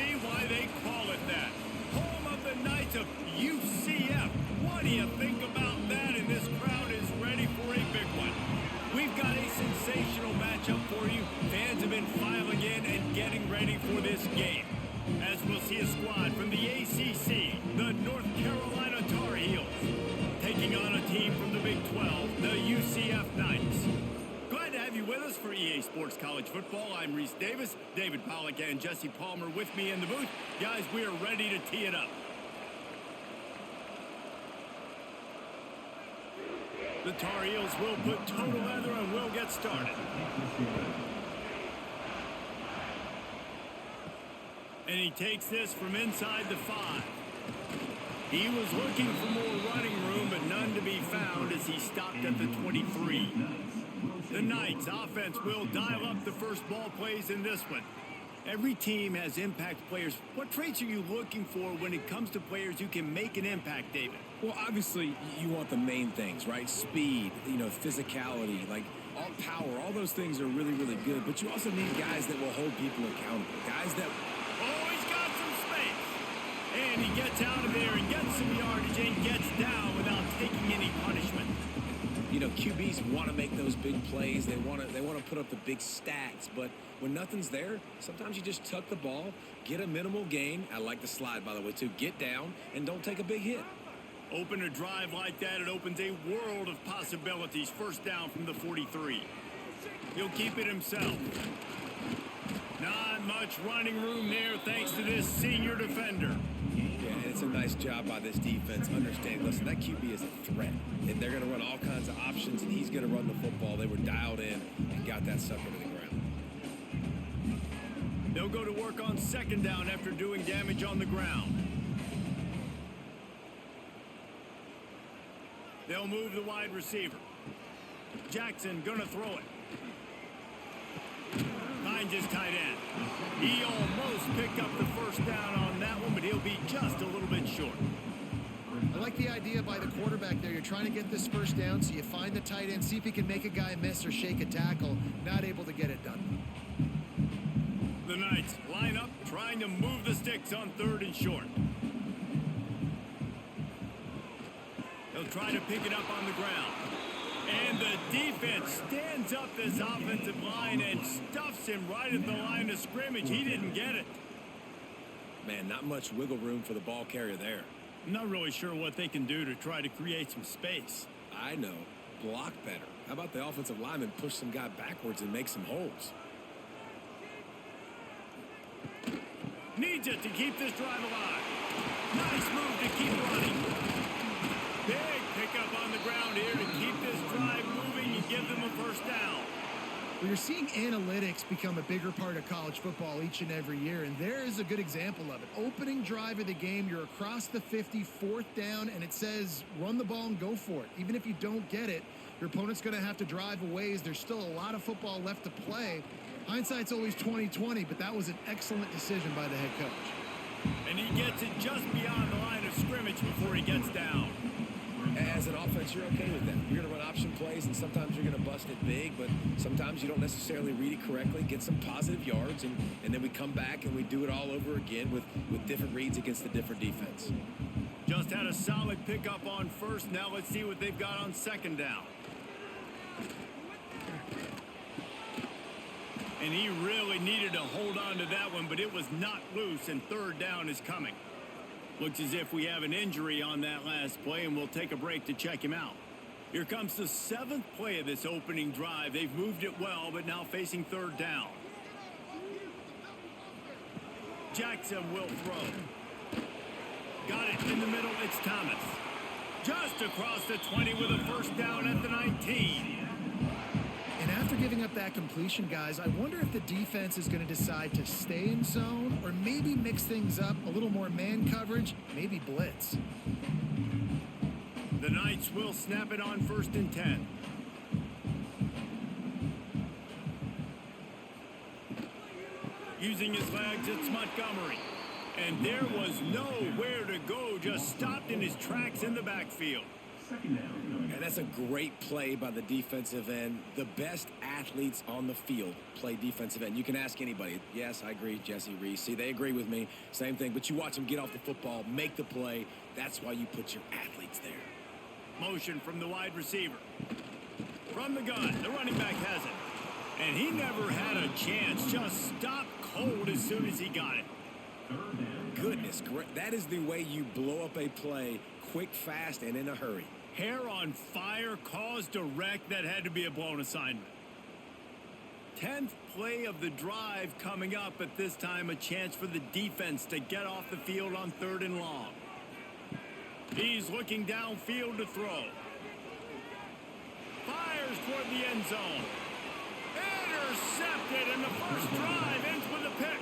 see why they call it that. Home of the Knights of UCF. What do you think about that? And this crowd is ready for a big one. We've got a sensational matchup for you. Fans have been filing in and getting ready for this game. As we'll see a squad from the ACC, the North Carolina Tar Heels, taking on a team from the Big 12, the UCF Knights. Glad to have you with us for EA Sports College Football. I'm Reese Davis, David Pollack and Jesse Palmer with me in the booth. Guys, we are ready to tee it up. The Tar Heels will put total leather and we'll get started. And he takes this from inside the 5. He was looking for more running room, but none to be found as he stopped at the 23. The Knights offense will dial up the first ball plays in this one. Every team has impact players. What traits are you looking for when it comes to players who can make an impact, David? Well, obviously, you want the main things, right? Speed, physicality, like all power, all those things are really, really good. But you also need guys that will hold people accountable, guys that... Oh, he's got some space. And he gets out of there and gets some yardage and gets down without taking any punishment. QBs want to make those big plays. They want to put up the big stats. But when nothing's there, sometimes you just tuck the ball, get a minimal gain. I like the slide, by the way, too. Get down and don't take a big hit. Open a drive like that, it opens a world of possibilities. First down from the 43. He'll keep it himself. Not much running room there thanks to this senior defender. Yeah, and it's a nice job by this defense. Understand, listen, that QB is a threat. And they're going to run all kinds of options, and he's going to run the football. They were dialed in and got that sucker to the ground. They'll go to work on second down after doing damage on the ground. They'll move the wide receiver. Jackson gonna throw it. Finds his tight end. He almost picked up the first down on that one, but he'll be just a little bit short. I like the idea by the quarterback there. You're trying to get this first down, so you find the tight end, see if he can make a guy miss or shake a tackle. Not able to get it done. The Knights line up, trying to move the sticks on third and short. They'll try to pick it up on the ground. And the defense stands up this offensive line and stuffs him right at the line of scrimmage. He didn't get it. Man, not much wiggle room for the ball carrier there. I'm not really sure what they can do to try to create some space. I know. Block better. How about the offensive lineman push some guy backwards and make some holes? Needs it to keep this drive alive. Nice move to keep running. Big pickup on the ground here to keep this drive moving and give them a first down. Well, you're seeing analytics become a bigger part of college football each and every year, and there is a good example of it. Opening drive of the game, you're across the 50, fourth down, and it says run the ball and go for it. Even if you don't get it, your opponent's going to have to drive a ways. There's still a lot of football left to play. Hindsight's always 20/20, but that was an excellent decision by the head coach. And he gets it just beyond the line of scrimmage before he gets down. As an offense, you're okay with that. You're going to run option plays, and sometimes you're going to bust it big, but sometimes you don't necessarily read it correctly, get some positive yards, and then we come back and we do it all over again with different reads against the different defense. Just had a solid pickup on first. Now let's see what they've got on second down. And he really needed to hold on to that one, but it was not loose, and third down is coming. Looks as if we have an injury on that last play, and we'll take a break to check him out. Here comes the 7th play of this opening drive. They've moved it well, but now facing third down. Jackson will throw. Got it in the middle. It's Thomas. Just across the 20 with a first down at the 19. And after giving up that completion, guys, I wonder if the defense is going to decide to stay in zone or maybe mix things up, a little more man coverage, maybe blitz. The Knights will snap it on first and 10. Using his legs, it's Montgomery. And there was nowhere to go, just stopped in his tracks in the backfield. And that's a great play by the defensive end. The best athletes on the field play defensive end. You can ask anybody. Yes, I agree, Jesse Reese. See, they agree with me. Same thing. But you watch them get off the football, make the play. That's why you put your athletes there. Motion from the wide receiver. From the gun, the running back has it. And he never had a chance. Just stopped cold as soon as he got it. Goodness, that is the way you blow up a play quick, fast, and in a hurry. Hair on fire, cause direct. That had to be a blown assignment. 10th play of the drive coming up. At this time, a chance for the defense to get off the field on 3rd and long. He's looking downfield to throw. Fires toward the end zone. Intercepted, and the first drive ends with a pick.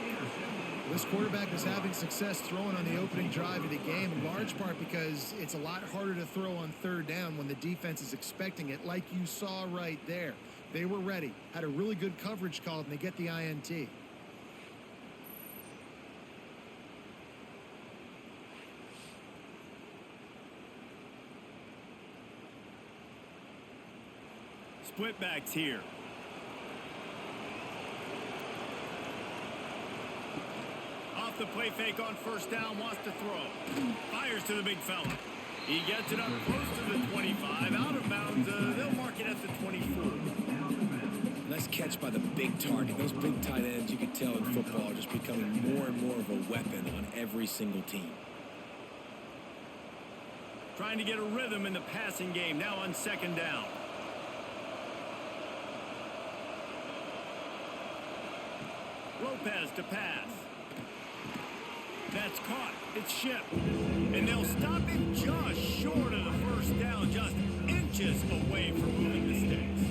This quarterback is having success throwing on the opening drive of the game, in large part because it's a lot harder to throw on 3rd down when the defense is expecting it, like you saw right there. They were ready, had a really good coverage call, and they get the INT. Split backs here. Off the play fake on 1st down, wants to throw. Fires to the big fella. He gets it up close to the 25. Out of bounds, they'll mark it at the 24. Nice catch by the big target. Those big tight ends, you can tell in football, are just becoming more and more of a weapon on every single team. Trying to get a rhythm in the passing game, now on 2nd down. Lopez to pass. That's caught. It's shipped. And they'll stop him just short of the 1st down, just inches away from moving the sticks.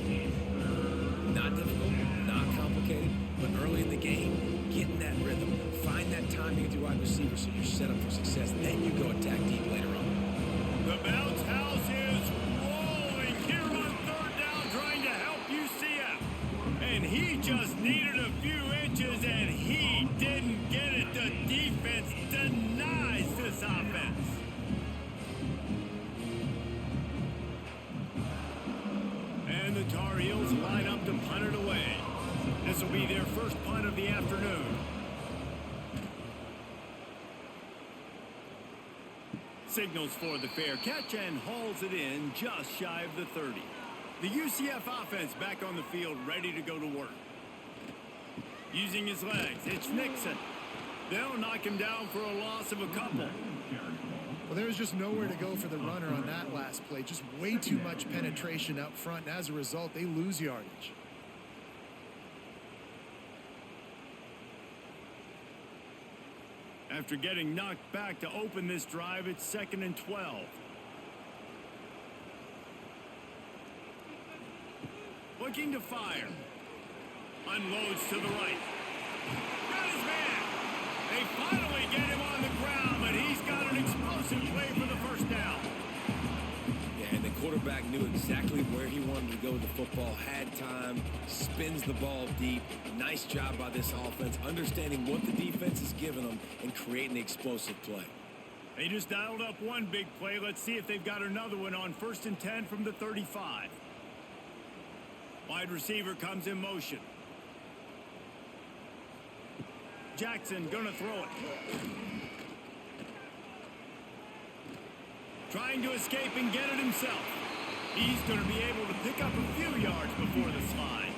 Not difficult, not complicated, but early in the game, getting that rhythm, find that timing with your wide receiver so you're set up for success. Then you go attack deep later on. The bounce house is rolling here on 3rd down, trying to help UCF. And he just needed a few inches, and he didn't get it. The defense denies this offense. And the Tar Heels line up to punt it away. This will be their first punt of the afternoon. Signals for the fair catch and hauls it in just shy of the 30. The UCF offense back on the field, ready to go to work. Using his legs, it's Nixon. They'll knock him down for a loss of a couple. Well, there was just nowhere to go for the runner on that last play. Just way too much penetration up front, and as a result, they lose yardage. After getting knocked back to open this drive, it's 2nd and 12. Looking to fire. Unloads to the right. Got his man. They finally get him on the ground, but he's got an explosive play for the 1st down. Yeah, and the quarterback knew exactly where he wanted to go with the football, had time, spins the ball deep. Nice job by this offense, understanding what the defense is giving them and creating the explosive play. They just dialed up one big play. Let's see if they've got another one on 1st and 10 from the 35. Wide receiver comes in motion. Jackson gonna throw it. Trying to escape and get it himself. He's gonna be able to pick up a few yards before the slide.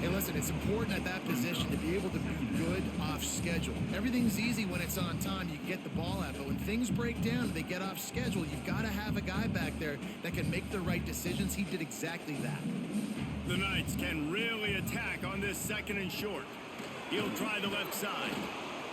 Hey, listen, it's important at that position to be able to be good off schedule. Everything's easy when it's on time. You can get the ball out. But when things break down, they get off schedule. You've got to have a guy back there that can make the right decisions. He did exactly that. The Knights can really attack on this 2nd and short. He'll try the left side.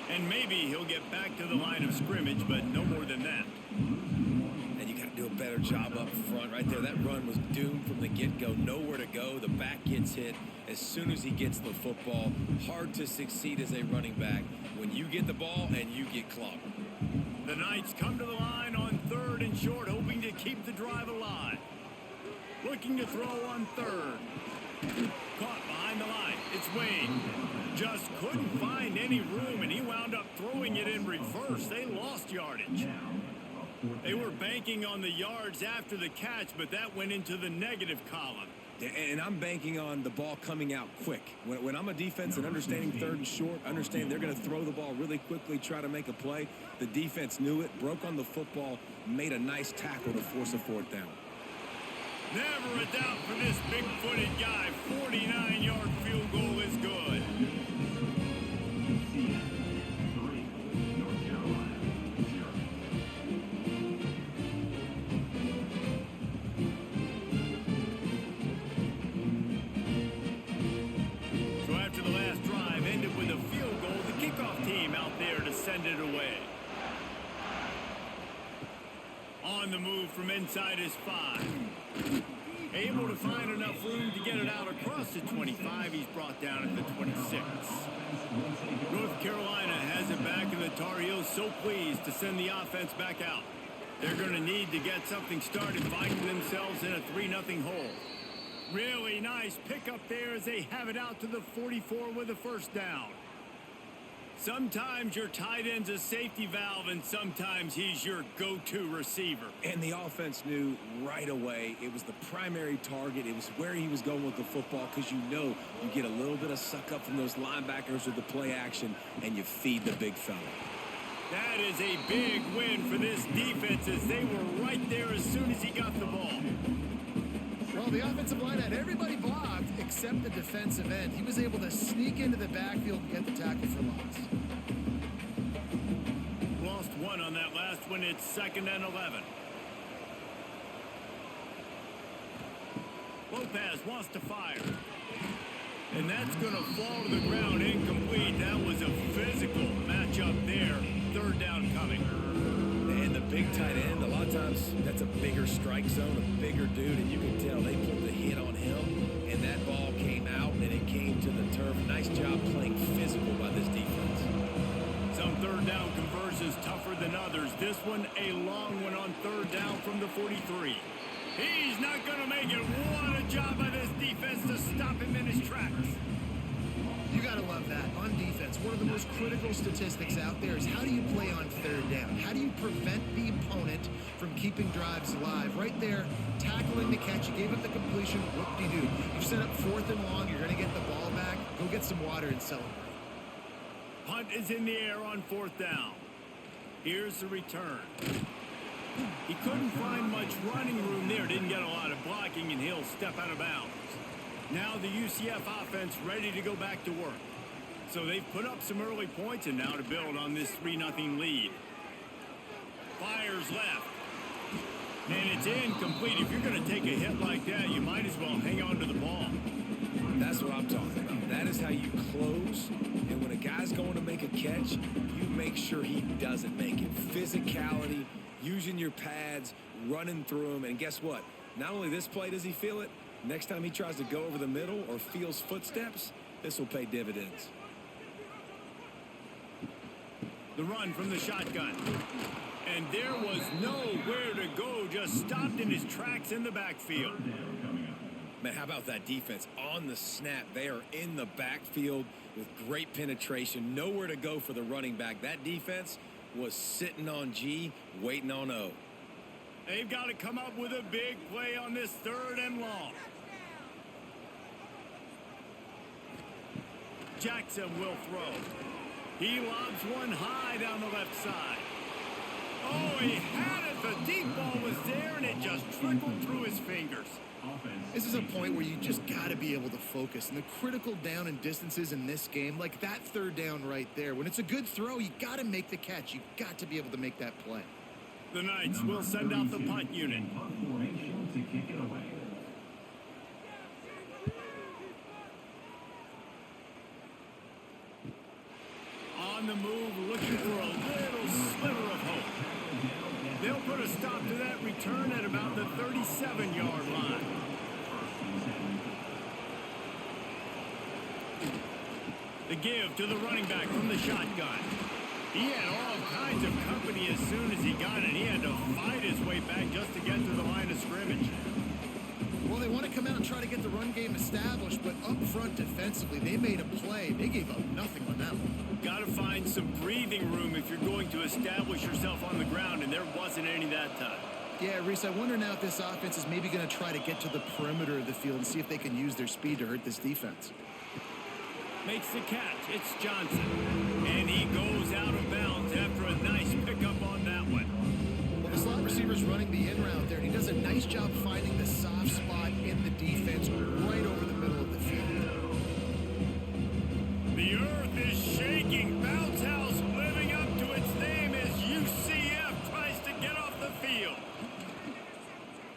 And maybe he'll get back to the line of scrimmage, but no more than that. And you got to do a better job up front right there. That run was doomed from the get-go. Nowhere to go. The back gets hit as soon as he gets the football. Hard to succeed as a running back when you get the ball and you get clobbered. The Knights come to the line on 3rd and short, hoping to keep the drive alive. Looking to throw on 3rd. Caught behind the line. It's Wade. Just couldn't find any room, and he wound up throwing it in reverse. They lost yardage. They were banking on the yards after the catch, but that went into the negative column. And I'm banking on the ball coming out quick. When I'm a defense and understanding third and short, understand they're going to throw the ball really quickly, try to make a play. The defense knew it, broke on the football, made a nice tackle to force a fourth down. Never a doubt for this big-footed guy. 49-yard field goal is good. So after the last drive ended with a field goal, the kickoff team out there to send it away. On the move from inside his 5. Able to find enough room to get it out across the 25. He's brought down at the 26. North Carolina has it back, and the Tar Heels so pleased to send the offense back out. They're going to need to get something started, finding themselves in a 3-0 hole. Really nice pickup there as they have it out to the 44 with a first down. Sometimes your tight end's a safety valve, and sometimes he's your go-to receiver. And the offense knew right away it was the primary target. It was where he was going with the football, because you know you get a little bit of suck up from those linebackers with the play action, and you feed the big fella. That is a big win for this defense, as they were right there as soon as he got the ball. Well, the offensive line had everybody blocked except the defensive end. He was able to sneak into the backfield and get the tackle for loss. Lost one on that last one. It's 2nd and 11. Lopez wants to fire. And that's going to fall to the ground incomplete. That was a physical matchup there. 3rd down coming. And the big tight end, a lot of times that's a bigger strike zone, a bigger dude, and you can tell they put the hit on him, and that ball came out, and it came to the turf. Nice job playing physical by this defense. Some 3rd down conversions tougher than others. This one, a long one on 3rd down from the 43. He's not going to make it. What a job by this defense to stop him in his tracks. You got to love that. On defense, one of the most critical statistics out there is how do you play on 3rd down? How do you prevent the opponent from keeping drives alive? Right there, tackling the catch. You gave up the completion. Whoop-de-doo. You set up 4th and long. You're going to get the ball back. Go get some water and celebrate. Punt is in the air on 4th down. Here's the return. He couldn't find much running room there. Didn't get a lot of blocking, and he'll step out of bounds. Now the UCF offense ready to go back to work. So they've put up some early points, and now to build on this 3-0 lead. Fires left. And it's incomplete. If you're going to take a hit like that, you might as well hang on to the ball. That's what I'm talking about. That is how you close. And when a guy's going to make a catch, you make sure he doesn't make it. Physicality, using your pads, running through them. And guess what? Not only this play does he feel it, next time he tries to go over the middle or feels footsteps, this will pay dividends. The run from the shotgun. And there was nowhere to go, just stopped in his tracks in the backfield. Man, how about that defense? On the snap, they are in the backfield with great penetration. Nowhere to go for the running back. That defense was sitting on G, waiting on O. They've got to come up with a big play on this 3rd and long. Jackson will throw. He lobs one high down the left side. Oh, he had it. The deep ball was there, and it just trickled through his fingers. This is a point where you just got to be able to focus. And the critical down and distances in this game, like that 3rd down right there, when it's a good throw, you got to make the catch. You got to be able to make that play. The Knights will send out the punt unit. On the move, looking for a little sliver of hope. They'll put a stop to that return at about the 37-yard line. The give to the running back from the shotgun. He had all kinds of company as soon as he got it. He had to fight his way back just to get to the line of scrimmage. Well, they want to come come out and try to get the run game established, but up front defensively, they made a play. They gave up nothing on that one. Got to find some breathing room if you're going to establish yourself on the ground, and there wasn't any that time. Yeah, Reese, I wonder now if this offense is maybe going to try to get to the perimeter of the field and see if they can use their speed to hurt this defense. Makes the catch. It's Johnson. And he goes out of bounds after a nice pickup on that one. Well, the slot receiver's running the in route there, and he does a nice job finding the soft spot in the defense right over the middle of the field. The earth is shaking. Bounce house living up to its name as UCF tries to get off the field.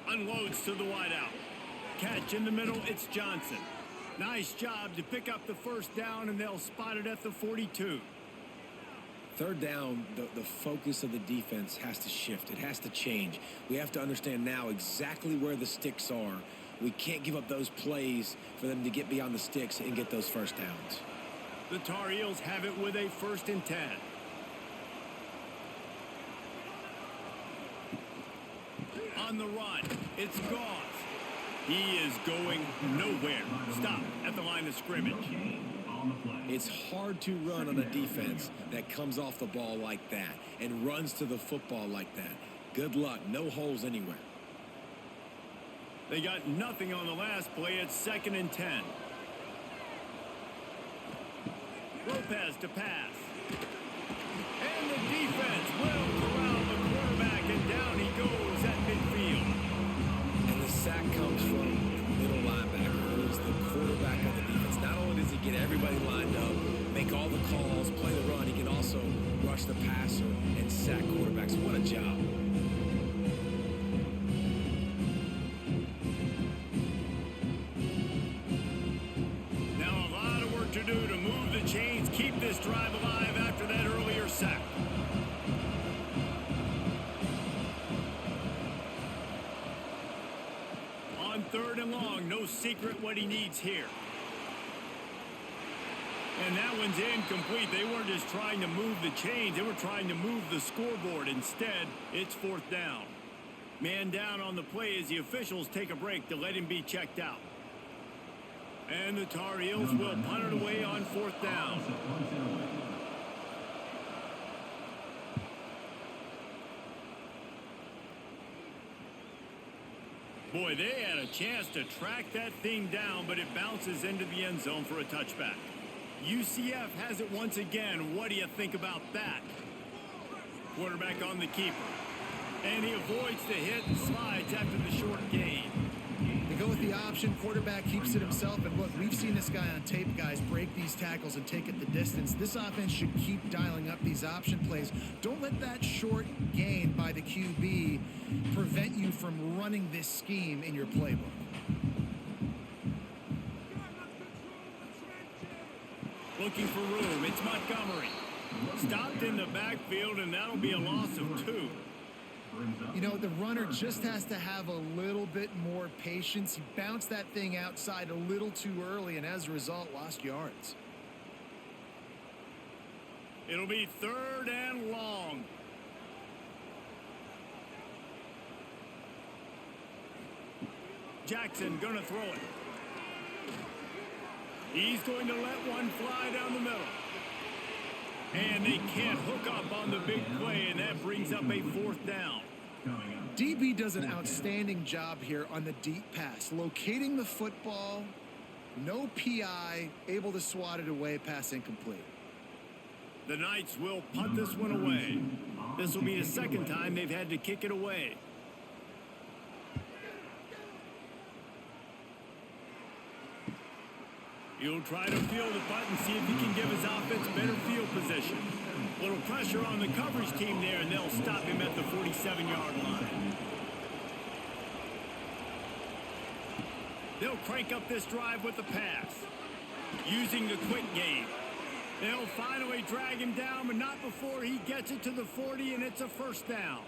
Unloads to the wideout. Catch in the middle. It's Johnson. Nice job to pick up the first down, and they'll spot it at the 42. Third down, the focus of the defense has to shift. It has to change. We have to understand now exactly where the sticks are. We can't give up those plays for them to get beyond the sticks and get those first downs. The Tar Heels have it with a 1st and 10. On the run, it's Goss. He is going nowhere. Stop at the line of scrimmage. It's hard to run on a defense that comes off the ball like that and runs to the football like that. Good luck. No holes anywhere. They got nothing on the last play. It's 2nd and 10. Lopez to pass. And the defense will corral the quarterback, and down he goes at midfield. And the sack comes from the middle linebacker, who is the quarterback of the defense. Not only does he get everybody lined up, make all the calls, play the run, he can also rush the passer and sack quarterbacks. What a job. Now a lot of work to do to move the chains, keep this drive alive after that earlier sack. On 3rd and long, no secret what he needs here. And that one's incomplete. They weren't just trying to move the chains. They were trying to move the scoreboard. Instead, it's 4th down. Man down on the play as the officials take a break to let him be checked out. And the Tar Heels will punt it away on 4th down. Boy, they had a chance to track that thing down, but it bounces into the end zone for a touchback. UCF has it once again. What do you think about that? Quarterback on the keeper. And he avoids the hit and slides after the short gain. They go with the option. Quarterback keeps it himself. And look, we've seen this guy on tape, guys, break these tackles and take it the distance. This offense should keep dialing up these option plays. Don't let that short gain by the QB prevent you from running this scheme in your playbook. Looking for room. It's Montgomery. Stopped in the backfield, and that'll be a loss of 2. You know, the runner just has to have a little bit more patience. He bounced that thing outside a little too early, and as a result, lost yards. It'll be 3rd and long. Jackson gonna throw it. He's going to let one fly down the middle. And they can't hook up on the big play, and that brings up a 4th down. DB does an outstanding job here on the deep pass. Locating the football, no PI, able to swat it away, pass incomplete. The Knights will punt this one away. This will be the 2nd time they've had to kick it away. He'll try to field the punt and see if he can give his offense better field position. Little pressure on the coverage team there, and they'll stop him at the 47-yard line. They'll crank up this drive with the pass, using the quick game. They'll finally drag him down, but not before he gets it to the 40, and it's a 1st down.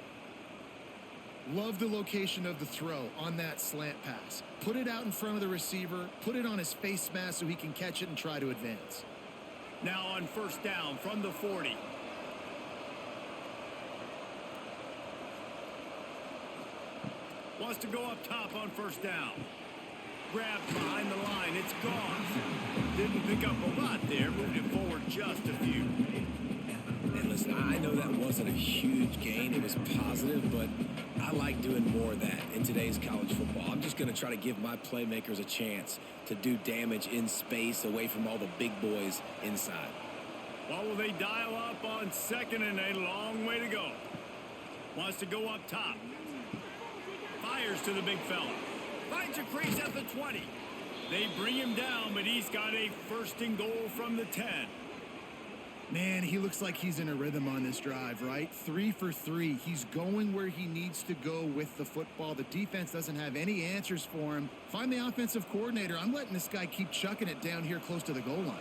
Love the location of the throw on that slant pass. Put it out in front of the receiver, put it on his face mask so he can catch it and try to advance. Now on 1st down from the 40. Wants to go up top on 1st down. grab behind the line. It's gone. Didn't pick up a lot there. Moved it forward just a few. And listen, I know that wasn't a huge gain. It was positive, but I like doing more of that in today's college football. I'm just going to try to give my playmakers a chance to do damage in space away from all the big boys inside. What will they dial up on second and a long way to go? Wants to go up top. Fires to the big fella. Finds a crease at the 20. They bring him down, but he's got a first and goal from the 10. Man, he looks like he's in a rhythm on this drive, right? 3 for 3. He's going where he needs to go with the football. The defense doesn't have any answers for him. Find the offensive coordinator. I'm letting this guy keep chucking it down here close to the goal line.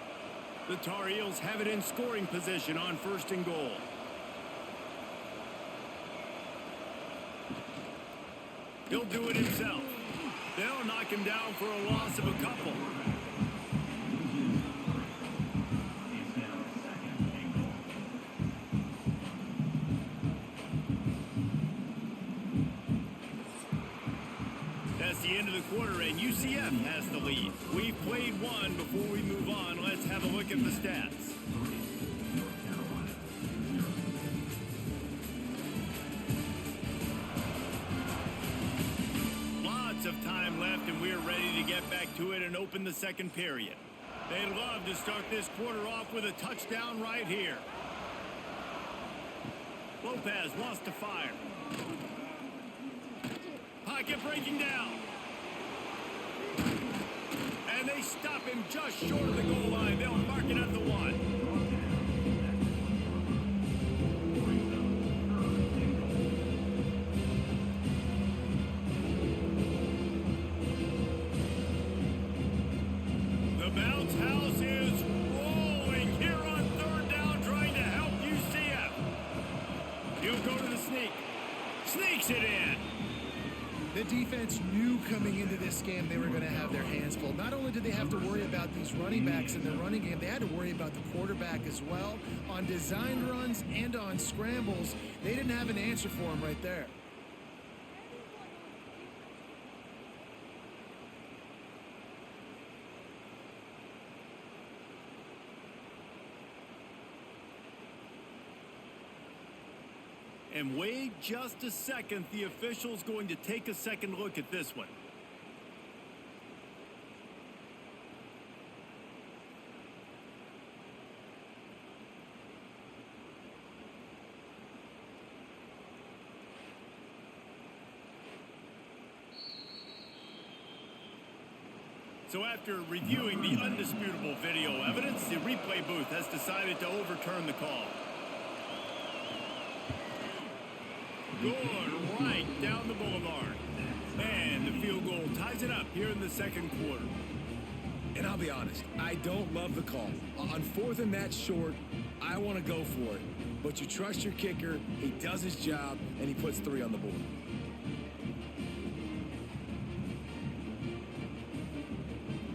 The Tar Heels have it in scoring position on first and goal. He'll do it himself. They'll knock him down for a loss of a couple. That's the end of the quarter, and UCF has the lead. We've played one. Before we move on, let's have a look at the stats. Lots of time left, and we're ready to get back to it and open the second period. They'd love to start this quarter off with a touchdown right here. Lopez wants to fire. Pocket breaking down. And they stop him just short of the goal line. They'll mark it at the 1. The bounce house is rolling here on third down, trying to help UCF. He'll go to the sneak. Sneaks it in. The defense knew coming into this game they were going to have their hands full. Not only did they have to worry about these running backs in the running game, they had to worry about the quarterback as well. On designed runs and on scrambles, they didn't have an answer for him right there. And wait just a second. The official's going to take a second look at this one. So after reviewing the undisputable video evidence, the replay booth has decided to overturn the call. Good right down the boulevard. And the field goal ties it up here in the second quarter. And I'll be honest, I don't love the call. On fourth and that short, I want to go for it. But you trust your kicker, he does his job, and he puts 3 on the board.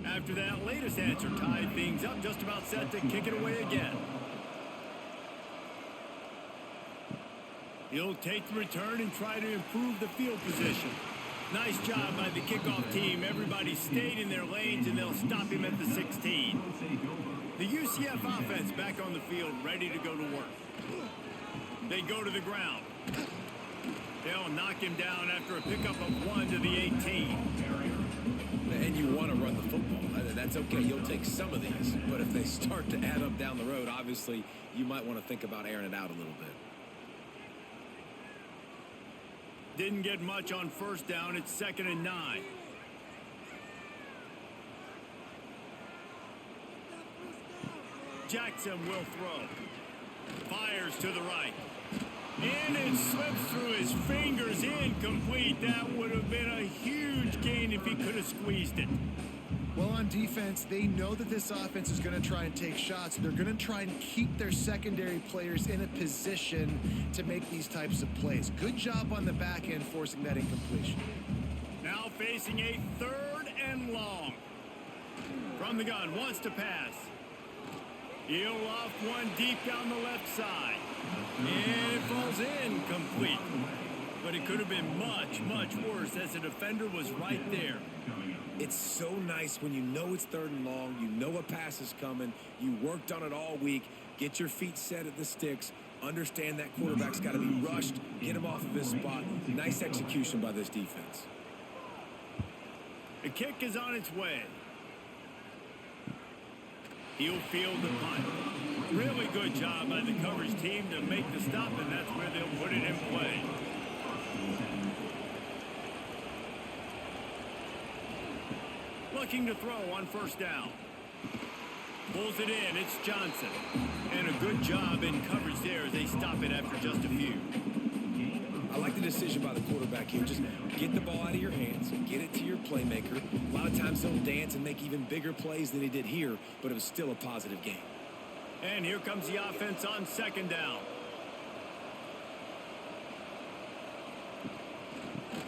After that latest answer tied things up, just about set to kick it away again. He'll take the return and try to improve the field position. Nice job by the kickoff team. Everybody stayed in their lanes, and they'll stop him at the 16. The UCF offense back on the field, ready to go to work. They go to the ground. They'll knock him down after a pickup of 1 to the 18. And you want to run the football. That's okay. You'll take some of these. But if they start to add up down the road, obviously, you might want to think about airing it out a little bit. Didn't get much on first down. It's 2nd and 9. Jackson will throw. Fires to the right. And it slips through his fingers. Incomplete. That would have been a huge gain if he could have squeezed it. Well, on defense, they know that this offense is going to try and take shots. They're going to try and keep their secondary players in a position to make these types of plays. Good job on the back end forcing that incompletion. Now facing a 3rd and long. From the gun, wants to pass. He'll loft one deep down the left side. And it falls incomplete. But it could have been much, much worse as the defender was right there. It's so nice when you know it's 3rd and long, you know a pass is coming, you worked on it all week, get your feet set at the sticks, understand that quarterback's got to be rushed, get him off of his spot. Nice execution by this defense. The kick is on its way. He'll field the punt. Really good job by the coverage team to make the stop, and that's where they'll put it in play. Looking to throw on 1st down. Pulls it in. It's Johnson. And a good job in coverage there as they stop it after just a few. I like the decision by the quarterback here. Just get the ball out of your hands, get it to your playmaker. A lot of times he'll dance and make even bigger plays than he did here, but it was still a positive game. And here comes the offense on 2nd down.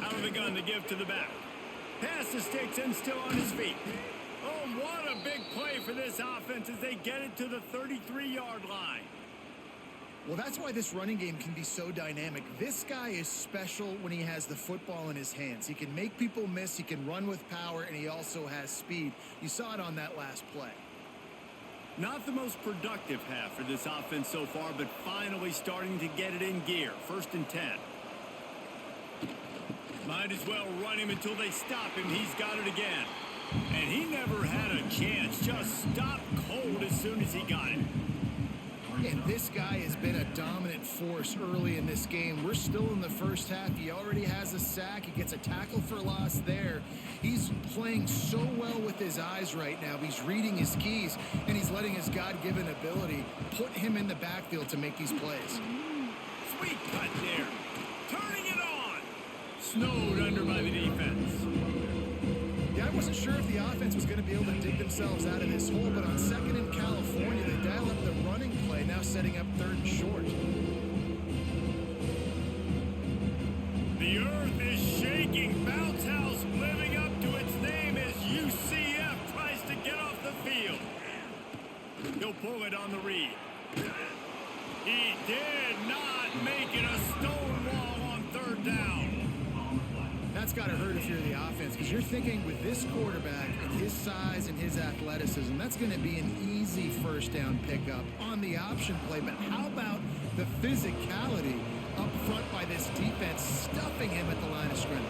Out of the gun to give to the back. Pass the sticks and still on his feet. Oh, what a big play for this offense as they get it to the 33-yard line. Well, that's why this running game can be so dynamic. This guy is special when he has the football in his hands. He can make people miss, he can run with power, and he also has speed. You saw it on that last play. Not the most productive half for this offense so far, but finally starting to get it in gear. 1st and 10. Might as well run him until they stop him. He's got it again. And he never had a chance. Just stopped cold as soon as he got it. And this guy has been a dominant force early in this game. We're still in the 1st half. He already has a sack. He gets a tackle for loss there. He's playing so well with his eyes right now. He's reading his keys, and he's letting his God-given ability put him in the backfield to make these plays. Sweet cut there. Turning it on. Snowed under by the defense. Yeah, I wasn't sure if the offense was going to be able to dig themselves out of this hole, but on 2nd in California, they dial up the running play, now setting up 3rd and short. The earth is shaking. Bounce House living up to its name as UCF tries to get off the field. He'll pull it on the read. He did not make it a stone wall on 3rd down. That's got to hurt if you're the offense, because you're thinking with this quarterback and his size and his athleticism, that's going to be an easy 1st down pickup on the option play. But how about the physicality up front by this defense, stuffing him at the line of scrimmage?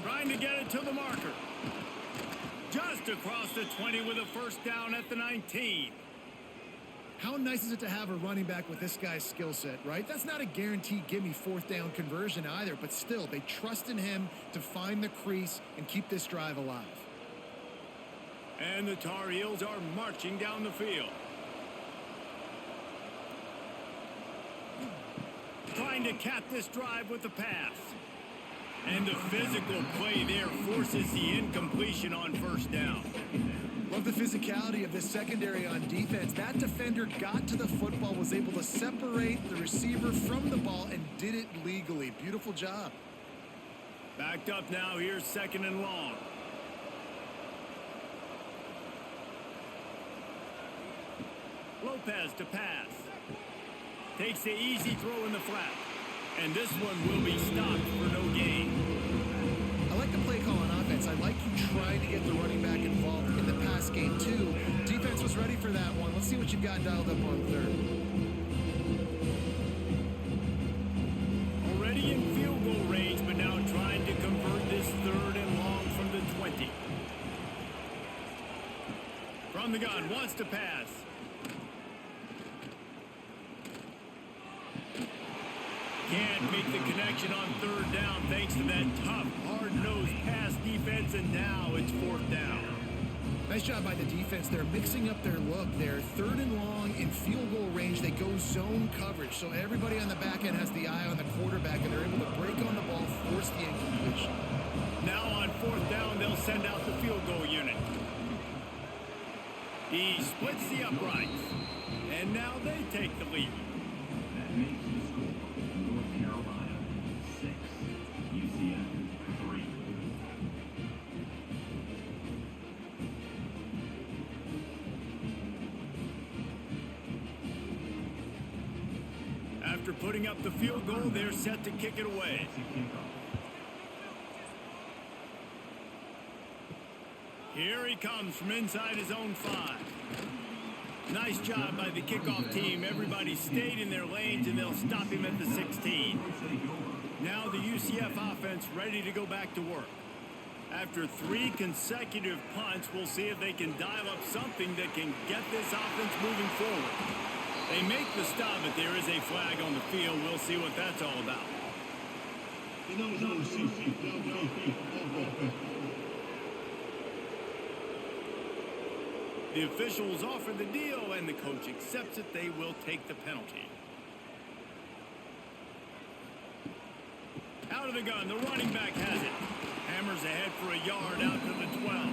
Trying to get it to the marker. Just across the 20 with a 1st down at the 19. How nice is it to have a running back with this guy's skill set, right? That's not a guaranteed gimme 4th down conversion either, but still, they trust in him to find the crease and keep this drive alive. And the Tar Heels are marching down the field. Trying to cap this drive with the pass. And the physical play there forces the incompletion on 1st down. Love the physicality of this secondary on defense. That defender got to the football, was able to separate the receiver from the ball, and did it legally. Beautiful job. Backed up now. Here's 2nd and long. Lopez to pass. Takes the easy throw in the flat. And this one will be stopped for no gain. I like the play call on offense. I like you trying to get the running back involved in the pass game, too. Defense was ready for that one. Let's see what you've got dialed up on 3rd. Already in field goal range, but now trying to convert this 3rd and long from the 20. From the gun, wants to pass. Can't make the connection on 3rd down thanks to that tough, hard-nosed pass defense, and now it's 4th down. Nice job by the defense. They're mixing up their look. They're 3rd and long in field goal range. They go zone coverage, so everybody on the back end has the eye on the quarterback, and they're able to break on the ball, force the incompletion. Now on 4th down, they'll send out the field goal unit. He splits the uprights, and now they take the lead. That makes the score North Carolina 6, UCF 3. After putting up the field goal, they're set to kick it away. Here he comes from inside his own 5. Nice job by the kickoff team. Everybody stayed in their lanes, and they'll stop him at the 16. Now the UCF offense ready to go back to work. After 3 consecutive punts, we'll see if they can dial up something that can get this offense moving forward. They make the stop, but there is a flag on the field. We'll see what that's all about. The officials offer the deal, and the coach accepts it. They will take the penalty. Out of the gun, the running back has it. Hammers ahead for a yard out to the 12.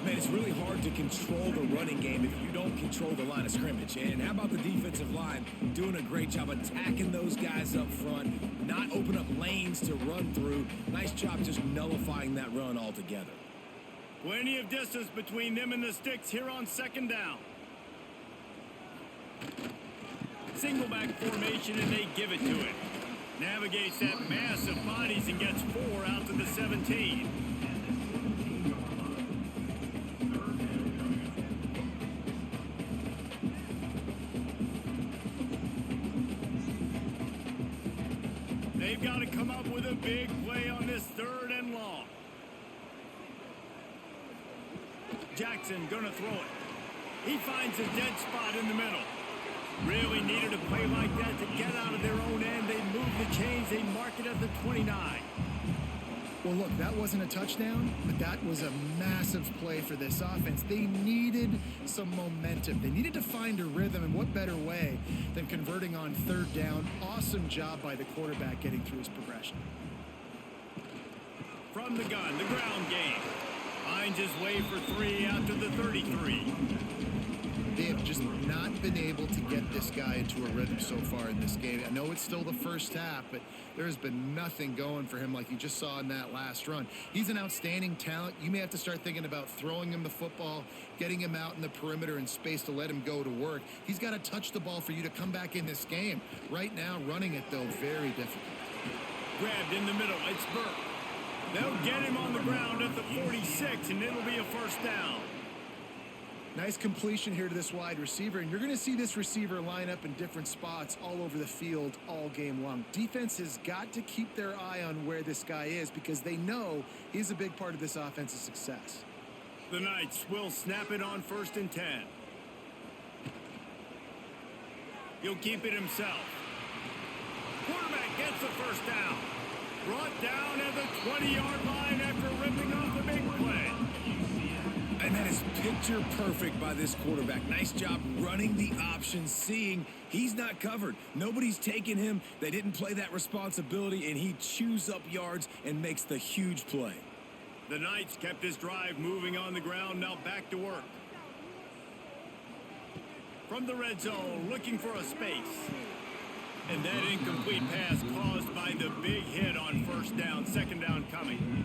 Man, it's really hard to control the running game if you don't control the line of scrimmage. And how about the defensive line doing a great job attacking those guys up front, not open up lanes to run through. Nice job just nullifying that run altogether. Plenty of distance between them and the sticks here on 2nd down. Single back formation, and they give it to it. Navigates that mass of bodies and gets 4 out to the 17. They've got to come up with a big play on this 3rd and long. Jackson gonna throw it. He finds a dead spot in the middle. Really needed a play like that to get out of their own end. They move the chains. They mark it at the 29. Well, look, that wasn't a touchdown, but that was a massive play for this offense. They needed some momentum. They needed to find a rhythm, and what better way than converting on 3rd down. Awesome job by the quarterback getting through his progression. From the gun, the ground game. Finds his way for 3 out to the 33. They have just not been able to get this guy into a rhythm so far in this game. I know it's still the first half, but there has been nothing going for him like you just saw in that last run. He's an outstanding talent. You may have to start thinking about throwing him the football, getting him out in the perimeter in space to let him go to work. He's got to touch the ball for you to come back in this game. Right now, running it, though, very difficult. Grabbed in the middle. It's Burke. They'll get him on the ground at the 46, and it'll be a 1st down. Nice completion here to this wide receiver, and you're going to see this receiver line up in different spots all over the field all game long. Defense has got to keep their eye on where this guy is because they know he's a big part of this offense's success. The Knights will snap it on 1st and 10. He'll keep it himself. Quarterback gets the 1st down. Brought down at the 20-yard line after ripping off the big play. And that is picture perfect by this quarterback. Nice job running the option, seeing he's not covered. Nobody's taking him. They didn't play that responsibility, and he chews up yards and makes the huge play. The Knights kept this drive moving on the ground, now back to work. From the red zone, looking for a space. And that incomplete pass caused by the big hit on 1st down. 2nd down coming.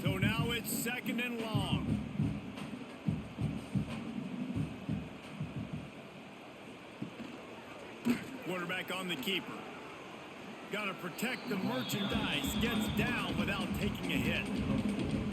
So now it's 2nd and long. Quarterback on the keeper. Got to protect the merchandise. Gets down without taking a hit.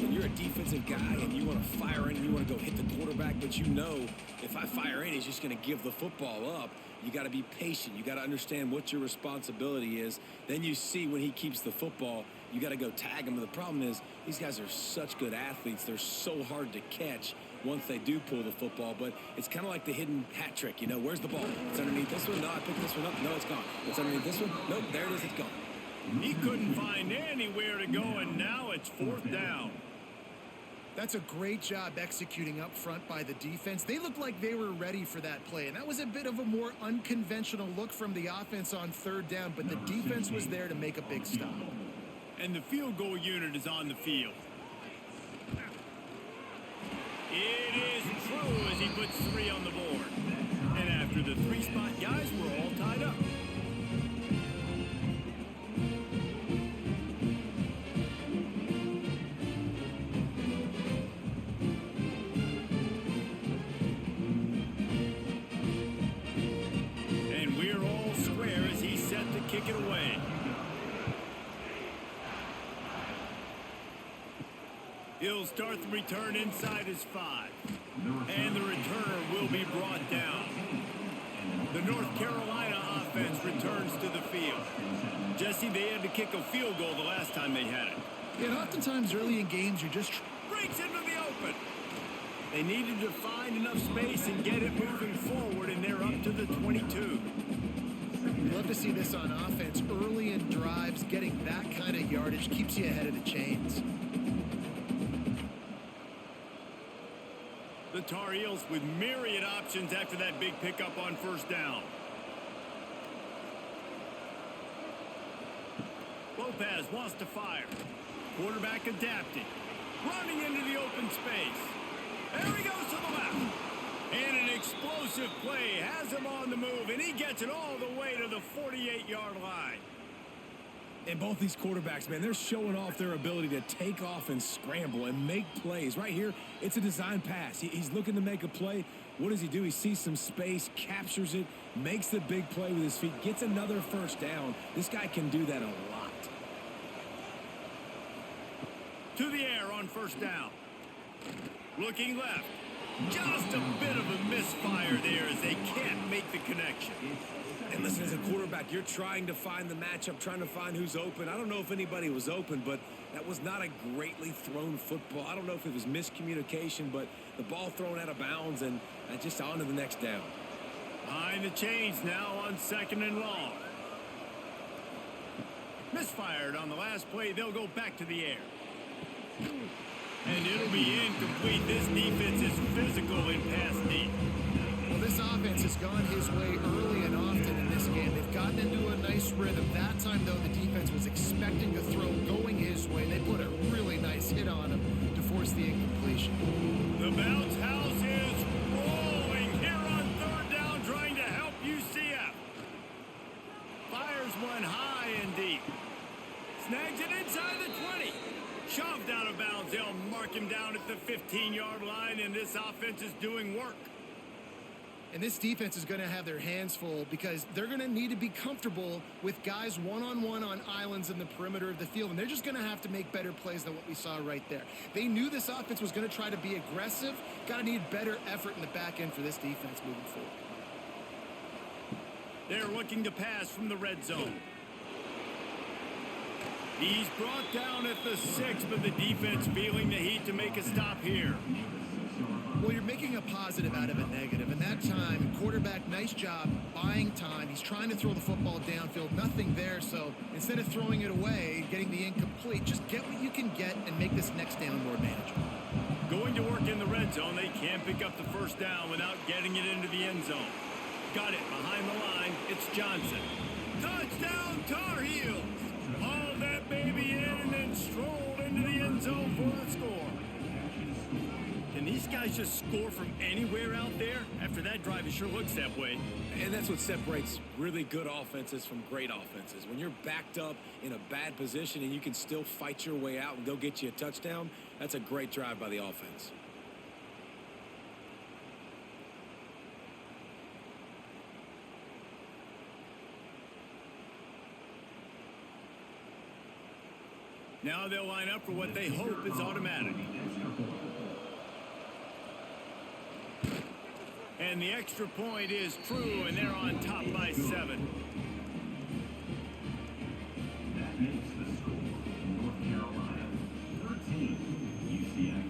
When you're a defensive guy and you want to fire in, you want to go hit the quarterback, but you know if I fire in, he's just going to give the football up. You got to be patient. You got to understand what your responsibility is. Then you see when he keeps the football, you got to go tag him. But the problem is these guys are such good athletes. They're so hard to catch once they do pull the football. But it's kind of like the hidden hat trick. You know, where's the ball? It's underneath this one. No, I picked this one up. No, it's gone. It's underneath this one. Nope, there it is. It's gone. He couldn't find anywhere to go, and now it's 4th down. That's a great job executing up front by the defense. They looked like they were ready for that play, and that was a bit of a more unconventional look from the offense on 3rd down, but the defense was there to make a big stop. And the field goal unit is on the field. It is true as he puts 3 on the board. And after the 3-spot guys, we're all tied up. kick it away. He'll start the return inside his 5. And the returner will be brought down. The North Carolina offense returns to the field. Jesse, they had to kick a field goal the last time they had it. Yeah, and oftentimes early in games, you're just... Breaks into the open. They needed to find enough space and get it moving forward, and they're up to the 22. We love to see this on offense. Early in drives, getting that kind of yardage keeps you ahead of the chains. The Tar Heels with myriad options after that big pickup on first down. Lopez wants to fire. Quarterback adapting. Running into the open space. There he goes to the left. And an explosive play has him on the move, and he gets it all the way to the 48-yard line. And both these quarterbacks, man, they're showing off their ability to take off and scramble and make plays. Right here, it's a design pass. He's looking to make a play. What does he do? He sees some space, captures it, makes the big play with his feet, gets another first down. This guy can do that a lot. To the air on first down. Looking left. Just a bit of a misfire there as they can't make the connection. And listen, as a quarterback, you're trying to find the matchup, trying to find who's open. I don't know if anybody was open, but that was not a greatly thrown football. I don't know if it was miscommunication, but the ball thrown out of bounds and just on to the next down. Behind the chains now on 2nd and long. Misfired on the last play. They'll go back to the air. And it'll be incomplete. This defense is physical in pass deep. Well, this offense has gone his way early and often in this game. They've gotten into a nice rhythm. That time, though, the defense was expecting a throw going his way. They put a really nice hit on him to force the incompletion. The bounce house is rolling here on 3rd down, trying to help UCF. Fires one high and deep. Snags it inside the 20. Shoved out of bounds. They'll mark him down at the 15-yard line, and this offense is doing work. And this defense is going to have their hands full because they're going to need to be comfortable with guys one-on-one on islands in the perimeter of the field, and they're just going to have to make better plays than what we saw right there. They knew this offense was going to try to be aggressive. Got to need better effort in the back end for this defense moving forward. They're looking to pass from the red zone. He's brought down at the 6, but the defense feeling the heat to make a stop here. Well, you're making a positive out of a negative, and that time, quarterback, nice job buying time. He's trying to throw the football downfield, nothing there, so instead of throwing it away, getting the incomplete, just get what you can get and make this next down more manageable. Going to work in the red zone, they can't pick up the first down without getting it into the end zone. Got it behind the line, it's Johnson. Touchdown, Tar Heels! Hauled that baby in and then strolled into the end zone for the score. Can these guys just score from anywhere out there? After that drive, it sure looks that way. And that's what separates really good offenses from great offenses. When you're backed up in a bad position and you can still fight your way out and go get you a touchdown, that's a great drive by the offense. Now they'll line up for what they hope is automatic. And the extra point is true, and they're on top by 7. That makes the score North Carolina 13, UCF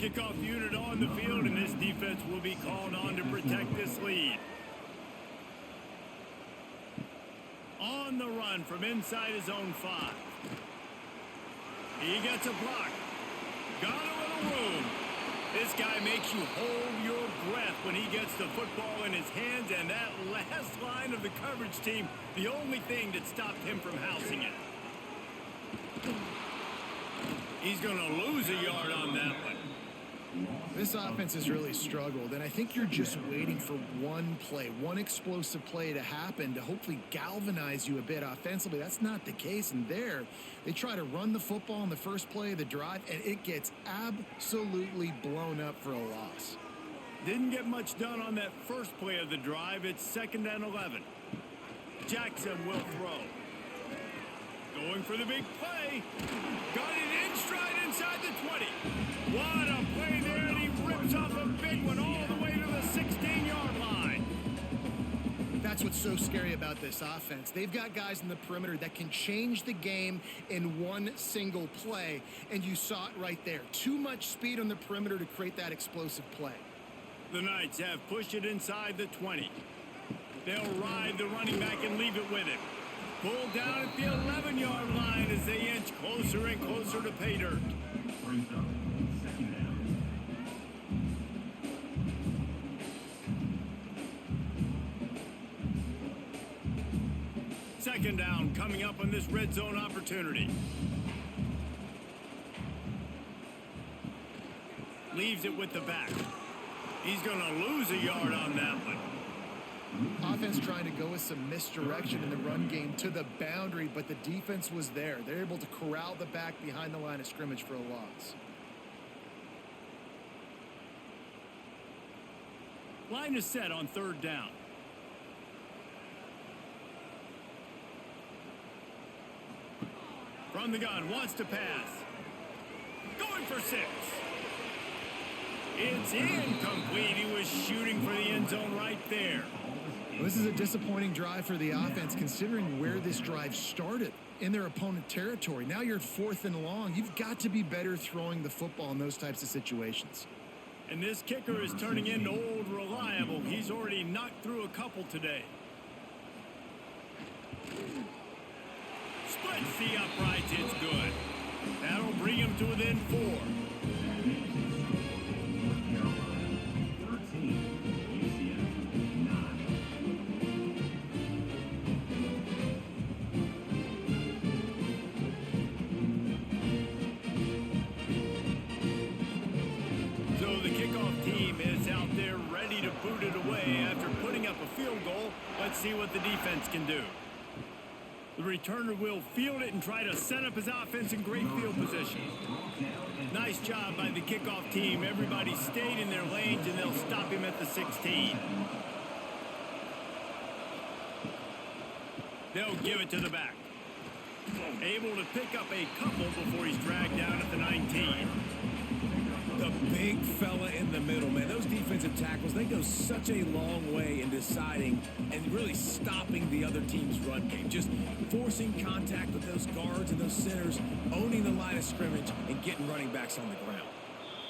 6. Kickoff unit on the field, and this defense will be called on to protect this lead. On the run from inside his own 5. He gets a block. Got a little room. This guy makes you hold your breath when he gets the football in his hands, and that last line of the coverage team, the only thing that stopped him from housing it. He's going to lose a yard on that one. This offense has really struggled, and I think you're just waiting for one play, one explosive play to happen to hopefully galvanize you a bit offensively. That's not the case, and there they try to run the football in the first play of the drive, and it gets absolutely blown up for a loss. Didn't get much done on that first play of the drive. It's 2nd and 11. Jackson will throw. Going for the big play. Got it in stride inside the 20. What a play there, and he rips off a big one all the way to the 16-yard line. That's what's so scary about this offense. They've got guys in the perimeter that can change the game in one single play, and you saw it right there. Too much speed on the perimeter to create that explosive play. The Knights have pushed it inside the 20. They'll ride the running back and leave it with him. Pulled down at the 11-yard line as they inch closer and closer to pay dirt. Brings up 2nd down. Second down coming up on this red zone opportunity. Leaves it with the back. He's going to lose a yard on that one. Offense trying to go with some misdirection in the run game to the boundary, but the defense was there. They're able to corral the back behind the line of scrimmage for a loss. Line is set on 3rd down. From the gun, wants to pass. Going for 6. It's incomplete. He was shooting for the end zone right there. This is a disappointing drive for the offense, considering where this drive started, in their opponent territory. Now you're 4th and long. You've got to be better throwing the football in those types of situations. And this kicker is turning into old reliable. He's already knocked through a couple today. Splits the uprights. It's good. That'll bring him to within 4. North Carolina 13, UCF 9. So the kickoff team is out there ready to boot it away after putting up a field goal. Let's see what the defense can do. The returner will field it and try to set up his offense in great field position. Nice job by the kickoff team. Everybody stayed in their lanes, and they'll stop him at the 16. They'll give it to the back. Able to pick up a couple before he's dragged down at the 19. The big fella in the middle, man. Those defensive tackles, they go such a long way in deciding and really stopping the other team's run game. Just forcing contact with those guards and those centers, owning the line of scrimmage, and getting running backs on the ground.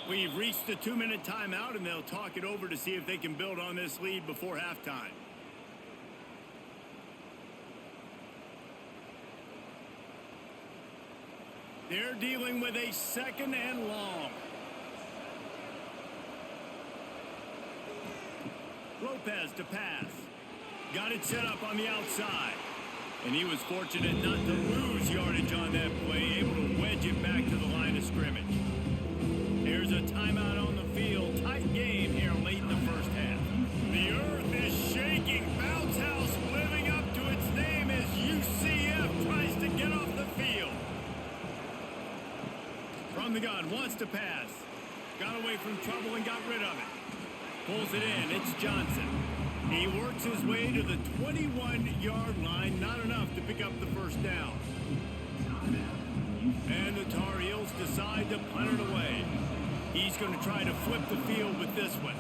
We've reached the 2-minute timeout, and they'll talk it over to see if they can build on this lead before halftime. They're dealing with a 2nd and long. Lopez to pass. Got it set up on the outside. And he was fortunate not to lose yardage on that play, able to wedge it back to the line of scrimmage. There's a timeout on the field. Tight game here late in the first half. The earth is shaking. Bounce House living up to its name as UCF tries to get off the field. From the gun, wants to pass. Got away from trouble and got rid of it. Pulls it in. It's Johnson. He works his way to the 21-yard line. Not enough to pick up the first down. And the Tar Heels decide to punt it away. He's going to try to flip the field with this one.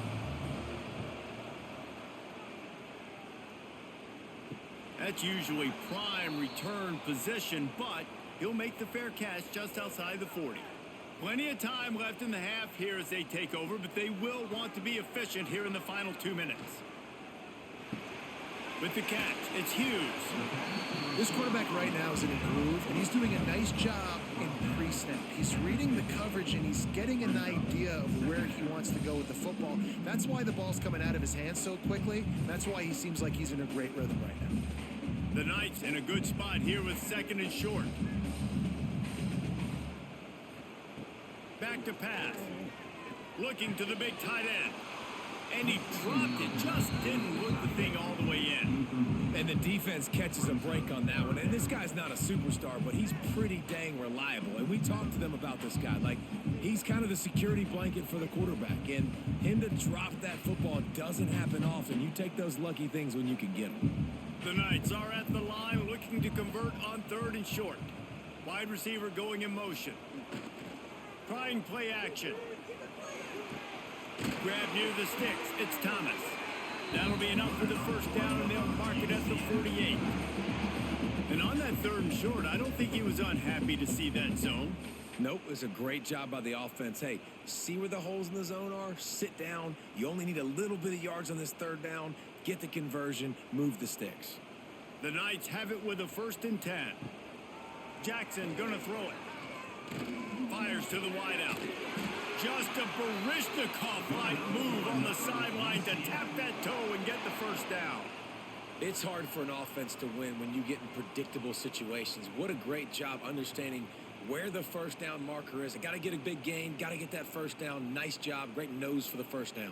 That's usually prime return position, but he'll make the fair catch just outside the 40. Plenty of time left in the half here as they take over, but they will want to be efficient here in the final 2 minutes. With the catch, it's Hughes. This quarterback right now is in a groove, and he's doing a nice job in pre-snap. He's reading the coverage, and he's getting an idea of where he wants to go with the football. That's why the ball's coming out of his hands so quickly. That's why he seems like he's in a great rhythm right now. The Knights in a good spot here with 2nd and short. Back to pass. Looking to the big tight end. And he dropped it. Just didn't look the thing all the way in. And the defense catches a break on that one. And this guy's not a superstar, but he's pretty dang reliable. And we talked to them about this guy. Like, He's kind of the security blanket for the quarterback, and him to drop that football doesn't happen often. You take those lucky things when you can get them. The Knights are at the line looking to convert on 3rd and short. Wide receiver going in motion. Trying play action. Grab near the sticks. It's Thomas. That'll be enough for the first down, and they'll mark it at the 48. And on that 3rd and short, I don't think he was unhappy to see that zone. Nope, it was a great job by the offense. Hey, see where the holes in the zone are? Sit down. You only need a little bit of yards on this 3rd down. Get the conversion. Move the sticks. The Knights have it with a 1st and 10. Jackson gonna throw it. Fires to the wideout. Just a Baryshnikov-like move on the sideline to tap that toe and get the first down. It's hard for an offense to win when you get in predictable situations. What a great job understanding where the first down marker is. I got to get a big gain, got to get that first down. Nice job, great nose for the first down.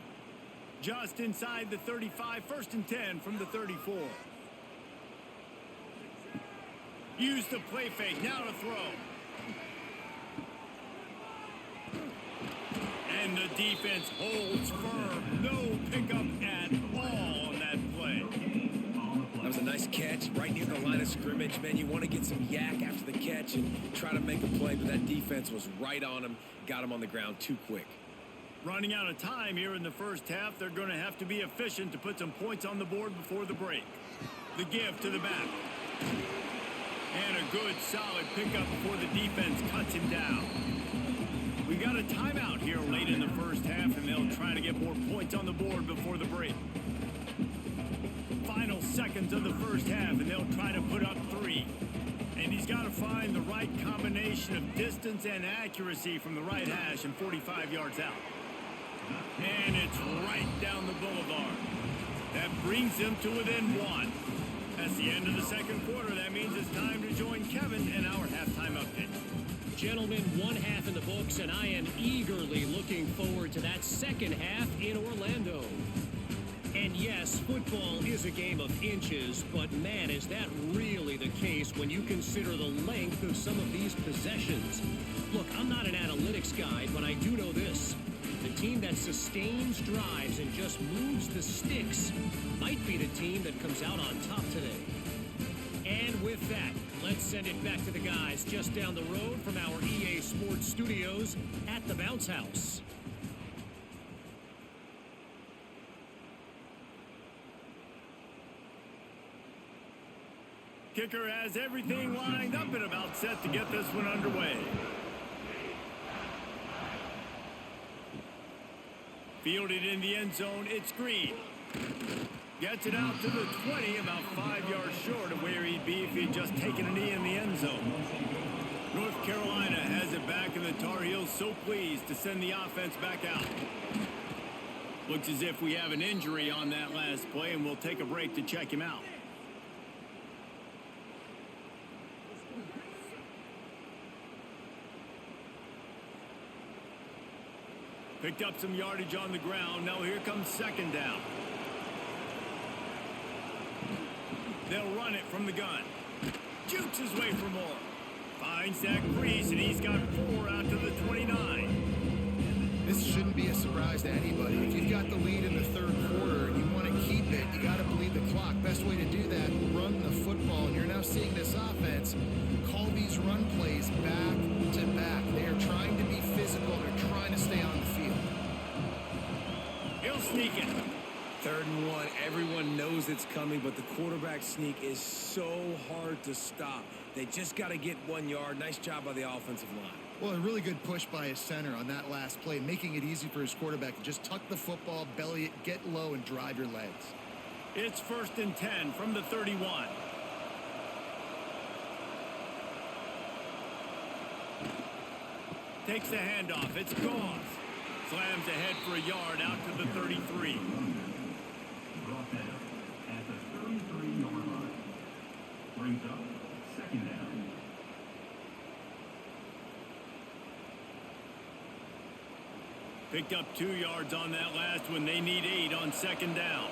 Just inside the 35, 1st and 10 from the 34. Use the play fake, now to throw. And the defense holds firm. No pickup at all on that play. That was a nice catch right near the line of scrimmage. Man, you want to get some yak after the catch and try to make a play, but that defense was right on him, got him on the ground too quick. Running out of time here in the first half, they're going to have to be efficient to put some points on the board before the break. The give to the back. And a good, solid pickup before the defense cuts him down. We got a timeout here late in the first half, and they'll try to get more points on the board before the break. Final seconds of the first half, and they'll try to put up 3. And he's got to find the right combination of distance and accuracy from the right hash and 45 yards out. And it's right down the boulevard. That brings them to within 1. That's the end of the second quarter. That means it's time to join Kevin in our halftime update. Gentlemen, 1 half in the books, and I am eagerly looking forward to that second half in Orlando. And yes, football is a game of inches, but man, is that really the case when you consider the length of some of these possessions. Look, I'm not an analytics guy, but I do know this. The team that sustains drives and just moves the sticks might be the team that comes out on top today. And with that, let's send it back to the guys just down the road from our EA Sports studios at the Bounce House. Kicker has everything lined up and about set to get this one underway. Fielded in the end zone, it's Green. Gets it out to the 20, about 5 yards short of where he'd be if he'd just taken a knee in the end zone. North Carolina has it back, and the Tar Heels so pleased to send the offense back out. Looks as if we have an injury on that last play, and we'll take a break to check him out. Picked up some yardage on the ground. Now here comes second down. They'll run it from the gun. Jukes his way for more. Finds that crease, and he's got 4 out to the 29. This shouldn't be a surprise to anybody. If you've got the lead in the third quarter and you want to keep it, you got to bleed the clock. Best way to do that, run the football. And you're now seeing this offense call these run plays back to back. They are trying to be physical. They're trying to stay on the field. He'll sneak it. 3rd and 1. Everyone knows it's coming, but the quarterback sneak is so hard to stop. They just got to get 1 yard. Nice job by the offensive line. Well, a really good push by his center on that last play, making it easy for his quarterback to just tuck the football, belly it, get low, and drive your legs. It's 1st and 10 from the 31. Takes the handoff. It's Gauze. Slams ahead for a yard out to the 33. Brought down at the 33-yard line. Brings up second down. Picked up 2 yards on that last one. They need 8 on second down.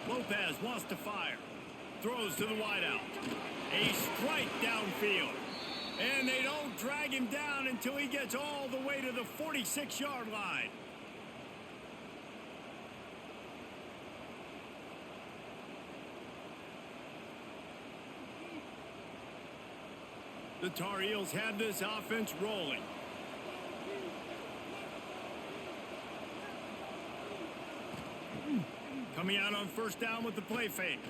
Lopez wants to fire. Throws to the wideout. A strike downfield. And they don't drag him down until he gets all the way to the 46-yard line. The Tar Heels have this offense rolling. Coming out on first down with the play fake.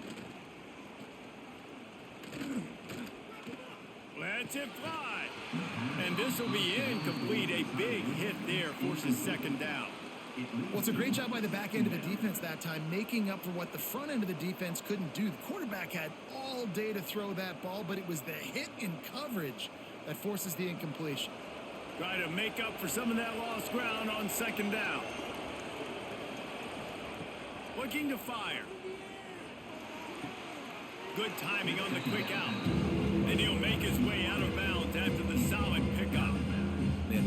Lets it fly. And this will be incomplete. A big hit there forces second down. Well, it's a great job by the back end of the defense that time, making up for what the front end of the defense couldn't do. The quarterback had all day to throw that ball, but it was the hit in coverage that forces the incompletion. Try to make up for some of that lost ground on second down. Looking to fire. Good timing on the quick out. And he'll make his way out of bounds after the solid pickup.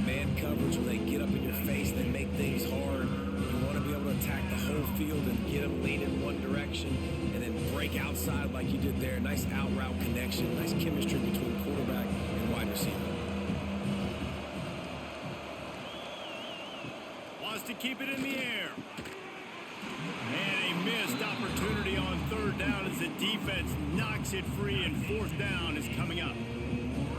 Man coverage, when they get up in your face, they make things hard. You want to be able to attack the whole field and get them lean in one direction and then break outside like you did there. Nice out route connection, nice chemistry between quarterback and wide receiver. Wants to keep it in the air. And a missed opportunity on third down as the defense knocks it free, and fourth down is coming up.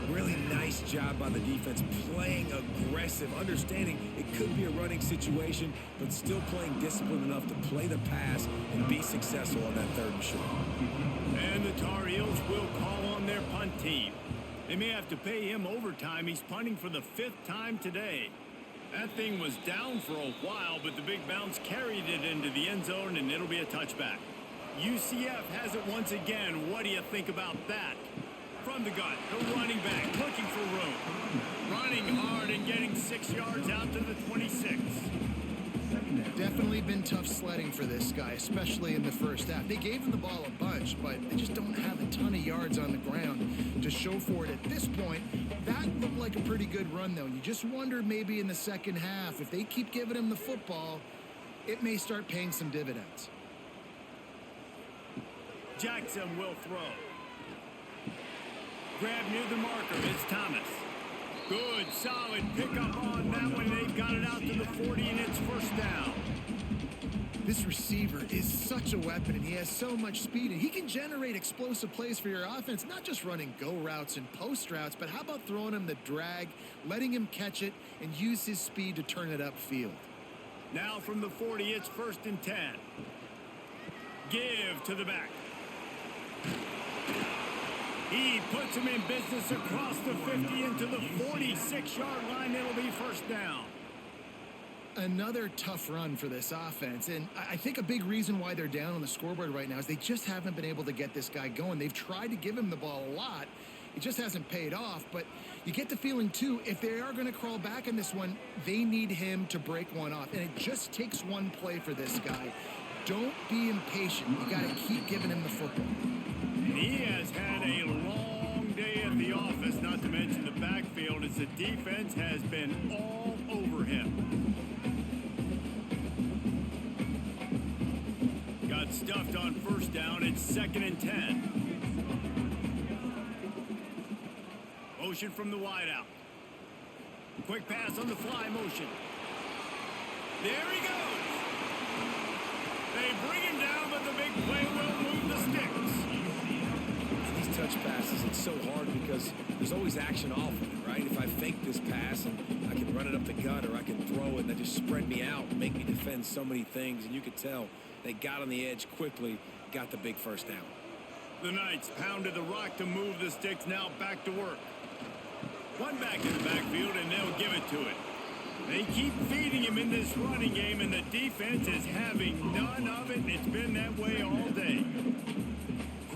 Really nice job by the defense, playing aggressive, understanding it could be a running situation, but still playing disciplined enough to play the pass and be successful on that third and short. And the Tar Heels will call on their punt team. They may have to pay him overtime. He's punting for the 5th time today. That thing was down for a while, but the big bounce carried it into the end zone, and it'll be a touchback. UCF has it once again. What do you think about that? From the gun, the running back looking for room. Running hard and getting 6 yards out to the 26. Definitely been tough sledding for this guy, especially in the first half. They gave him the ball a bunch, but they just don't have a ton of yards on the ground to show for it at this point. That looked like a pretty good run, though. You just wonder maybe in the second half, if they keep giving him the football, it may start paying some dividends. Jackson will throw. Grab near the marker. It's Thomas. Good, solid pickup on that one. They've got it out to the 40, and it's first down. This receiver is such a weapon, and he has so much speed, and he can generate explosive plays for your offense, not just running go routes and post routes, but how about throwing him the drag, letting him catch it, and use his speed to turn it upfield. Now from the 40, it's 1st and 10. Give to the back. He puts him in business across the 50 into the 46-yard line. It'll be first down. Another tough run for this offense, and I think a big reason why they're down on the scoreboard right now is they just haven't been able to get this guy going. They've tried to give him the ball a lot. It just hasn't paid off, but you get the feeling, too, if they are going to crawl back in this one, they need him to break one off, and it just takes one play for this guy. Don't be impatient. You got to keep giving him the football. He has had a long day at the office, not to mention the backfield, as the defense has been all over him. Got stuffed on first down. It's 2nd and 10. Motion from the wideout. Quick pass on the fly motion. There he goes. They bring him down, but the big play will move the sticks. These touch passes, it's so hard because there's always action off of it, right? If I fake this pass and I can run it up the gut, or I can throw it and they just spread me out and make me defend so many things, and you could tell they got on the edge quickly, got the big first down. The Knights pounded the rock to move the sticks, now back to work. One back in the backfield, and they'll give it to it. They keep feeding him in this running game, and the defense is having none of it, and it's been that way all day.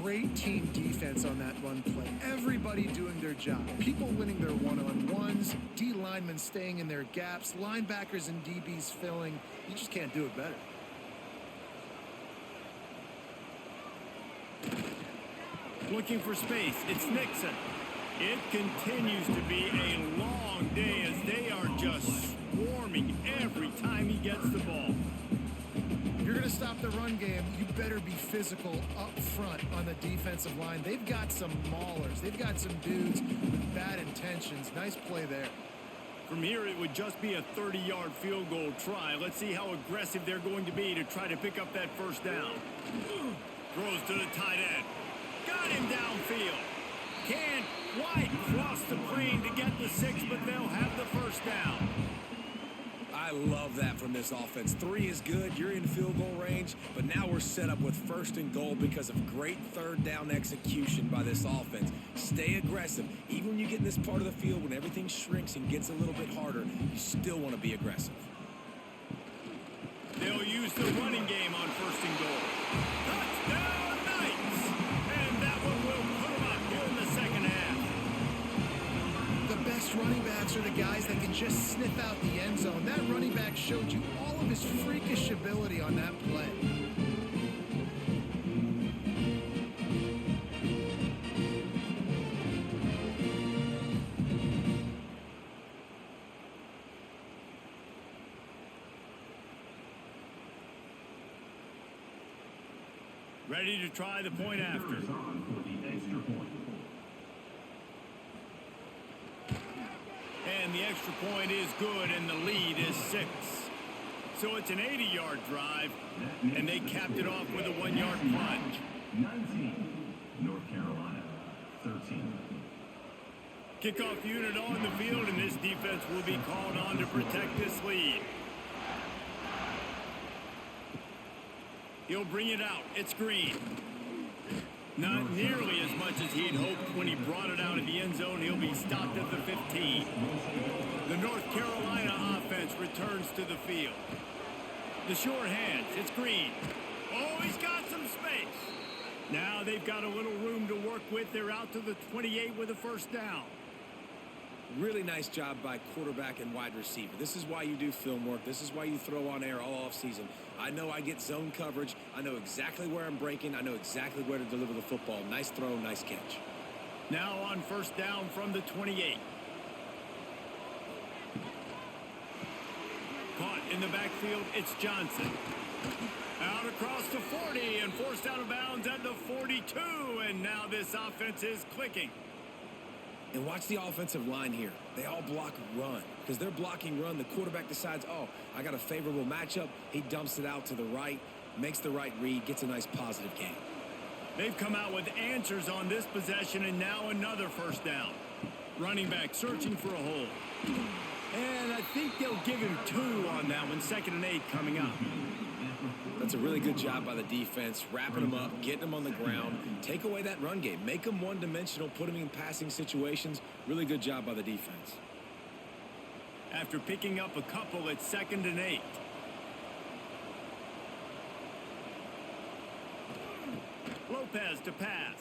Great team defense on that run play. Everybody doing their job. People winning their one-on-ones, D linemen staying in their gaps, linebackers and DBs filling. You just can't do it better. Looking for space. It's Nixon. It continues to be a long day as they are just swarming every time he gets the ball. If you're going to stop the run game, you better be physical up front on the defensive line. They've got some maulers. They've got some dudes with bad intentions. Nice play there. From here, it would just be a 30-yard field goal try. Let's see how aggressive they're going to be to try to pick up that first down. Throws to the tight end. Got him downfield. Can't quite cross the plane to get the 6, but they'll have the first down. I love that from this offense. 3 is good. You're in field goal range, but now we're set up with 1st and goal because of great third down execution by this offense. Stay aggressive. Even when you get in this part of the field, when everything shrinks and gets a little bit harder, you still want to be aggressive. They'll use the running game on 1st and goal. Touchdown, Knights! And that one will put them up here in the second half. The best running backs are the guys that can just sniff out the end zone. That running back showed you all of his freakish ability on that play. Ready to try the point after. On for the extra point. And the extra point is good, and the lead is 6. So it's an 80-yard drive, and they capped it off with a 1-yard plunge. 19, North Carolina, 13. Kickoff unit on the field, and this defense will be called on to protect this lead. He'll bring it out. It's Green. Not nearly as much as he'd hoped when he brought it out of the end zone. He'll be stopped at the 15. The North Carolina offense returns to the field. The short hands. It's Green. Oh, he's got some space. Now they've got a little room to work with. They're out to the 28 with a first down. Really nice job by quarterback and wide receiver. This is why you do film work. This is why you throw on air all off season. I know I get zone coverage. I know exactly where I'm breaking. I know exactly where to deliver the football. Nice throw, nice catch. Now on first down from the 28. Caught in the backfield, it's Johnson. Out across the 40 and forced out of bounds at the 42. And now this offense is clicking. And watch the offensive line here. They all block run. Because they're blocking run, the quarterback decides, oh, I got a favorable matchup. He dumps it out to the right, makes the right read, gets a nice positive gain. They've come out with answers on this possession, and now another first down. Running back searching for a hole. And I think they'll give him 2 on that one. 2nd and 8 coming up. That's a really good job by the defense, wrapping them up, getting them on the ground. Take away that run game. Make them one-dimensional, put them in passing situations. Really good job by the defense. After picking up a couple, it's 2nd and 8. Lopez to pass.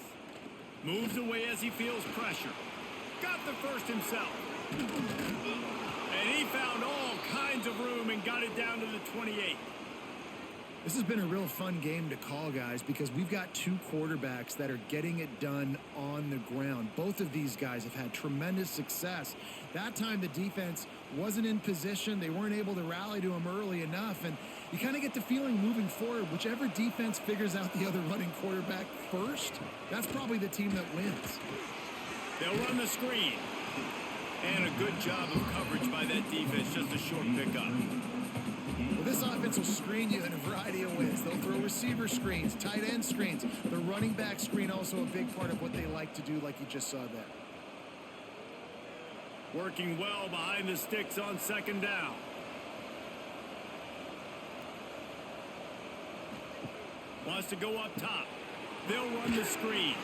Moves away as he feels pressure. Got the first himself. And he found all kinds of room and got it down to the 28. This has been a real fun game to call, guys, because we've got 2 quarterbacks that are getting it done on the ground. Both of these guys have had tremendous success. That time the defense wasn't in position. They weren't able to rally to him early enough. And you kind of get the feeling moving forward, whichever defense figures out the other running quarterback first, that's probably the team that wins. They'll run the screen. And a good job of coverage by that defense. Just a short pickup. Well, this offense will screen you in a variety of ways. They'll throw receiver screens, tight end screens. The running back screen also a big part of what they like to do, like you just saw there. Working well behind the sticks on 2nd down. Wants to go up top. They'll run the screen.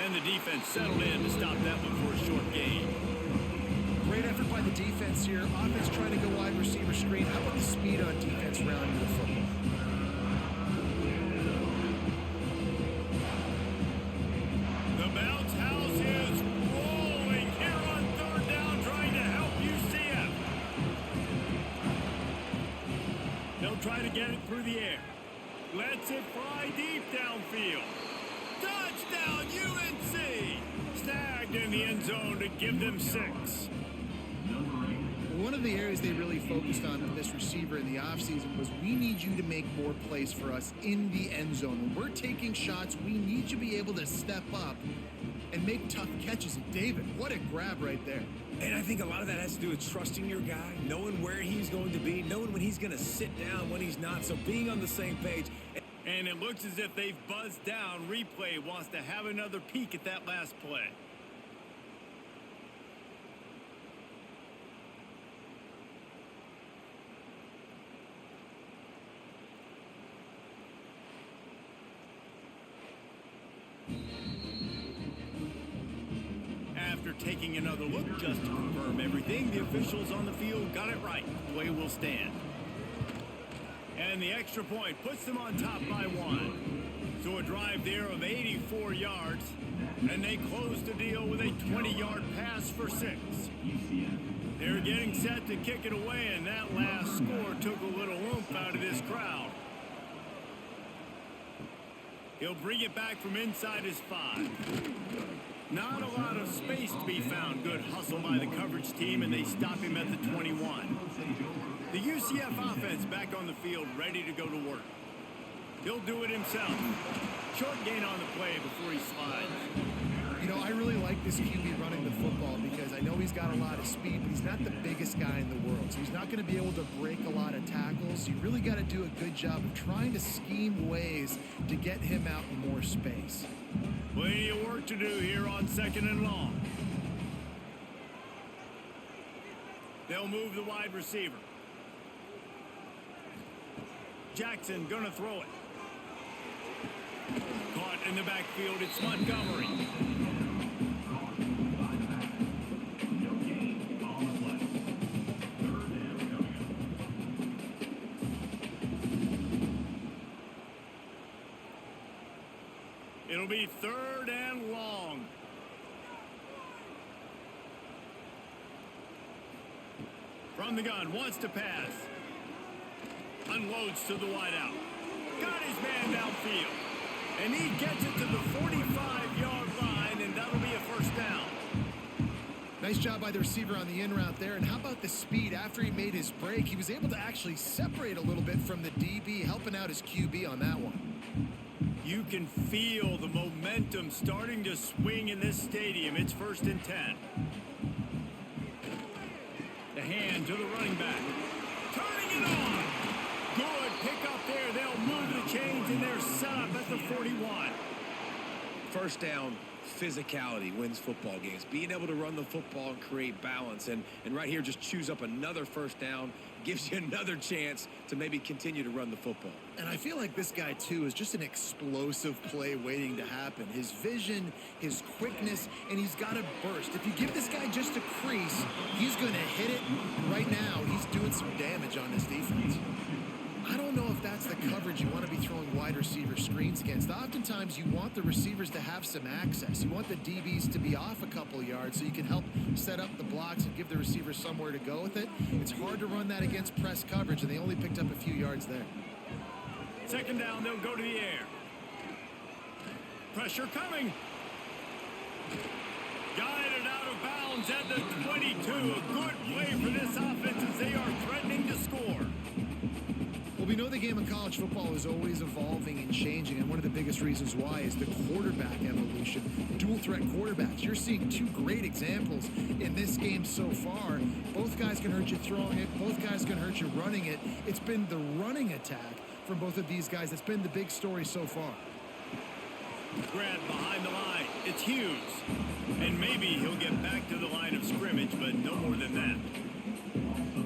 And the defense settled in to stop that one for a short gain. Great effort by the defense here. Offense trying to go wide receiver screen. How about the speed on defense rounding the football? The bounce house is rolling here on 3rd down, trying to help UCF. They'll try to get it through the air. Lets it fly deep downfield. Touchdown, UNC! Snagged in the end zone to give them 6. One of the areas they really focused on with this receiver in the offseason was we need you to make more plays for us in the end zone. When we're taking shots, we need you to be able to step up and make tough catches. And David, what a grab right there. And I think a lot of that has to do with trusting your guy, knowing where he's going to be, knowing when he's going to sit down, when he's not. So being on the same page. And it looks as if they've buzzed down. Replay wants to have another peek at that last play. After taking another look just to confirm everything, the officials on the field got it right. Play will stand. And the extra point puts them on top by 1. So a drive there of 84 yards, and they close the deal with a 20-yard pass for 6. They're getting set to kick it away, and that last score took a little oomph out of this crowd. He'll bring it back from inside his 5. Not a lot of space to be found. Good hustle by the coverage team, and they stop him at the 21. The UCF offense back on the field, ready to go to work. He'll do it himself. Short gain on the play before he slides. You know, I really like this QB running the football because I know he's got a lot of speed, but he's not the biggest guy in the world. So he's not going to be able to break a lot of tackles. You really got to do a good job of trying to scheme ways to get him out in more space. Plenty of work to do here on 2nd and long. They'll move the wide receiver. Jackson gonna throw it. Caught in the backfield, it's Montgomery. No gain on the play. 3rd down coming up. It'll be 3rd and long. From the gun, wants to pass. Unloads to the wideout. Got his man downfield. And he gets it to the 45-yard line, and that'll be a 1st down. Nice job by the receiver on the in route there. And how about the speed after he made his break? He was able to actually separate a little bit from the DB, helping out his QB on that one. You can feel the momentum starting to swing in this stadium. It's 1st and 10. The hand to the running back. Turning it on. Good pick up there. They'll move the chains, and they're set up at the 41. 1st down, physicality wins football games. Being able to run the football and create balance. And right here, just choose up another 1st down. Gives you another chance to maybe continue to run the football. And I feel like this guy, too, is just an explosive play waiting to happen. His vision, his quickness, and he's got a burst. If you give this guy just a crease, he's going to hit it. Right now, he's doing some damage on this defense. I don't know if that's the coverage you want to be throwing wide receiver screens against. Oftentimes, you want the receivers to have some access. You want the DBs to be off a couple yards so you can help set up the blocks and give the receivers somewhere to go with it. It's hard to run that against press coverage, and they only picked up a few yards there. 2nd down, they'll go to the air. Pressure coming. Guided out of bounds at the 22. A good play for this offense as they are threatening to score. Well, we know the game of college football is always evolving and changing, and one of the biggest reasons why is the quarterback evolution. Dual threat quarterbacks. You're seeing 2 great examples in this game so far. Both guys can hurt you throwing it. Both guys can hurt you running it. It's been the running attack from both of these guys that's been the big story so far. Grab behind the line. It's Hughes. And maybe he'll get back to the line of scrimmage, but no more than that.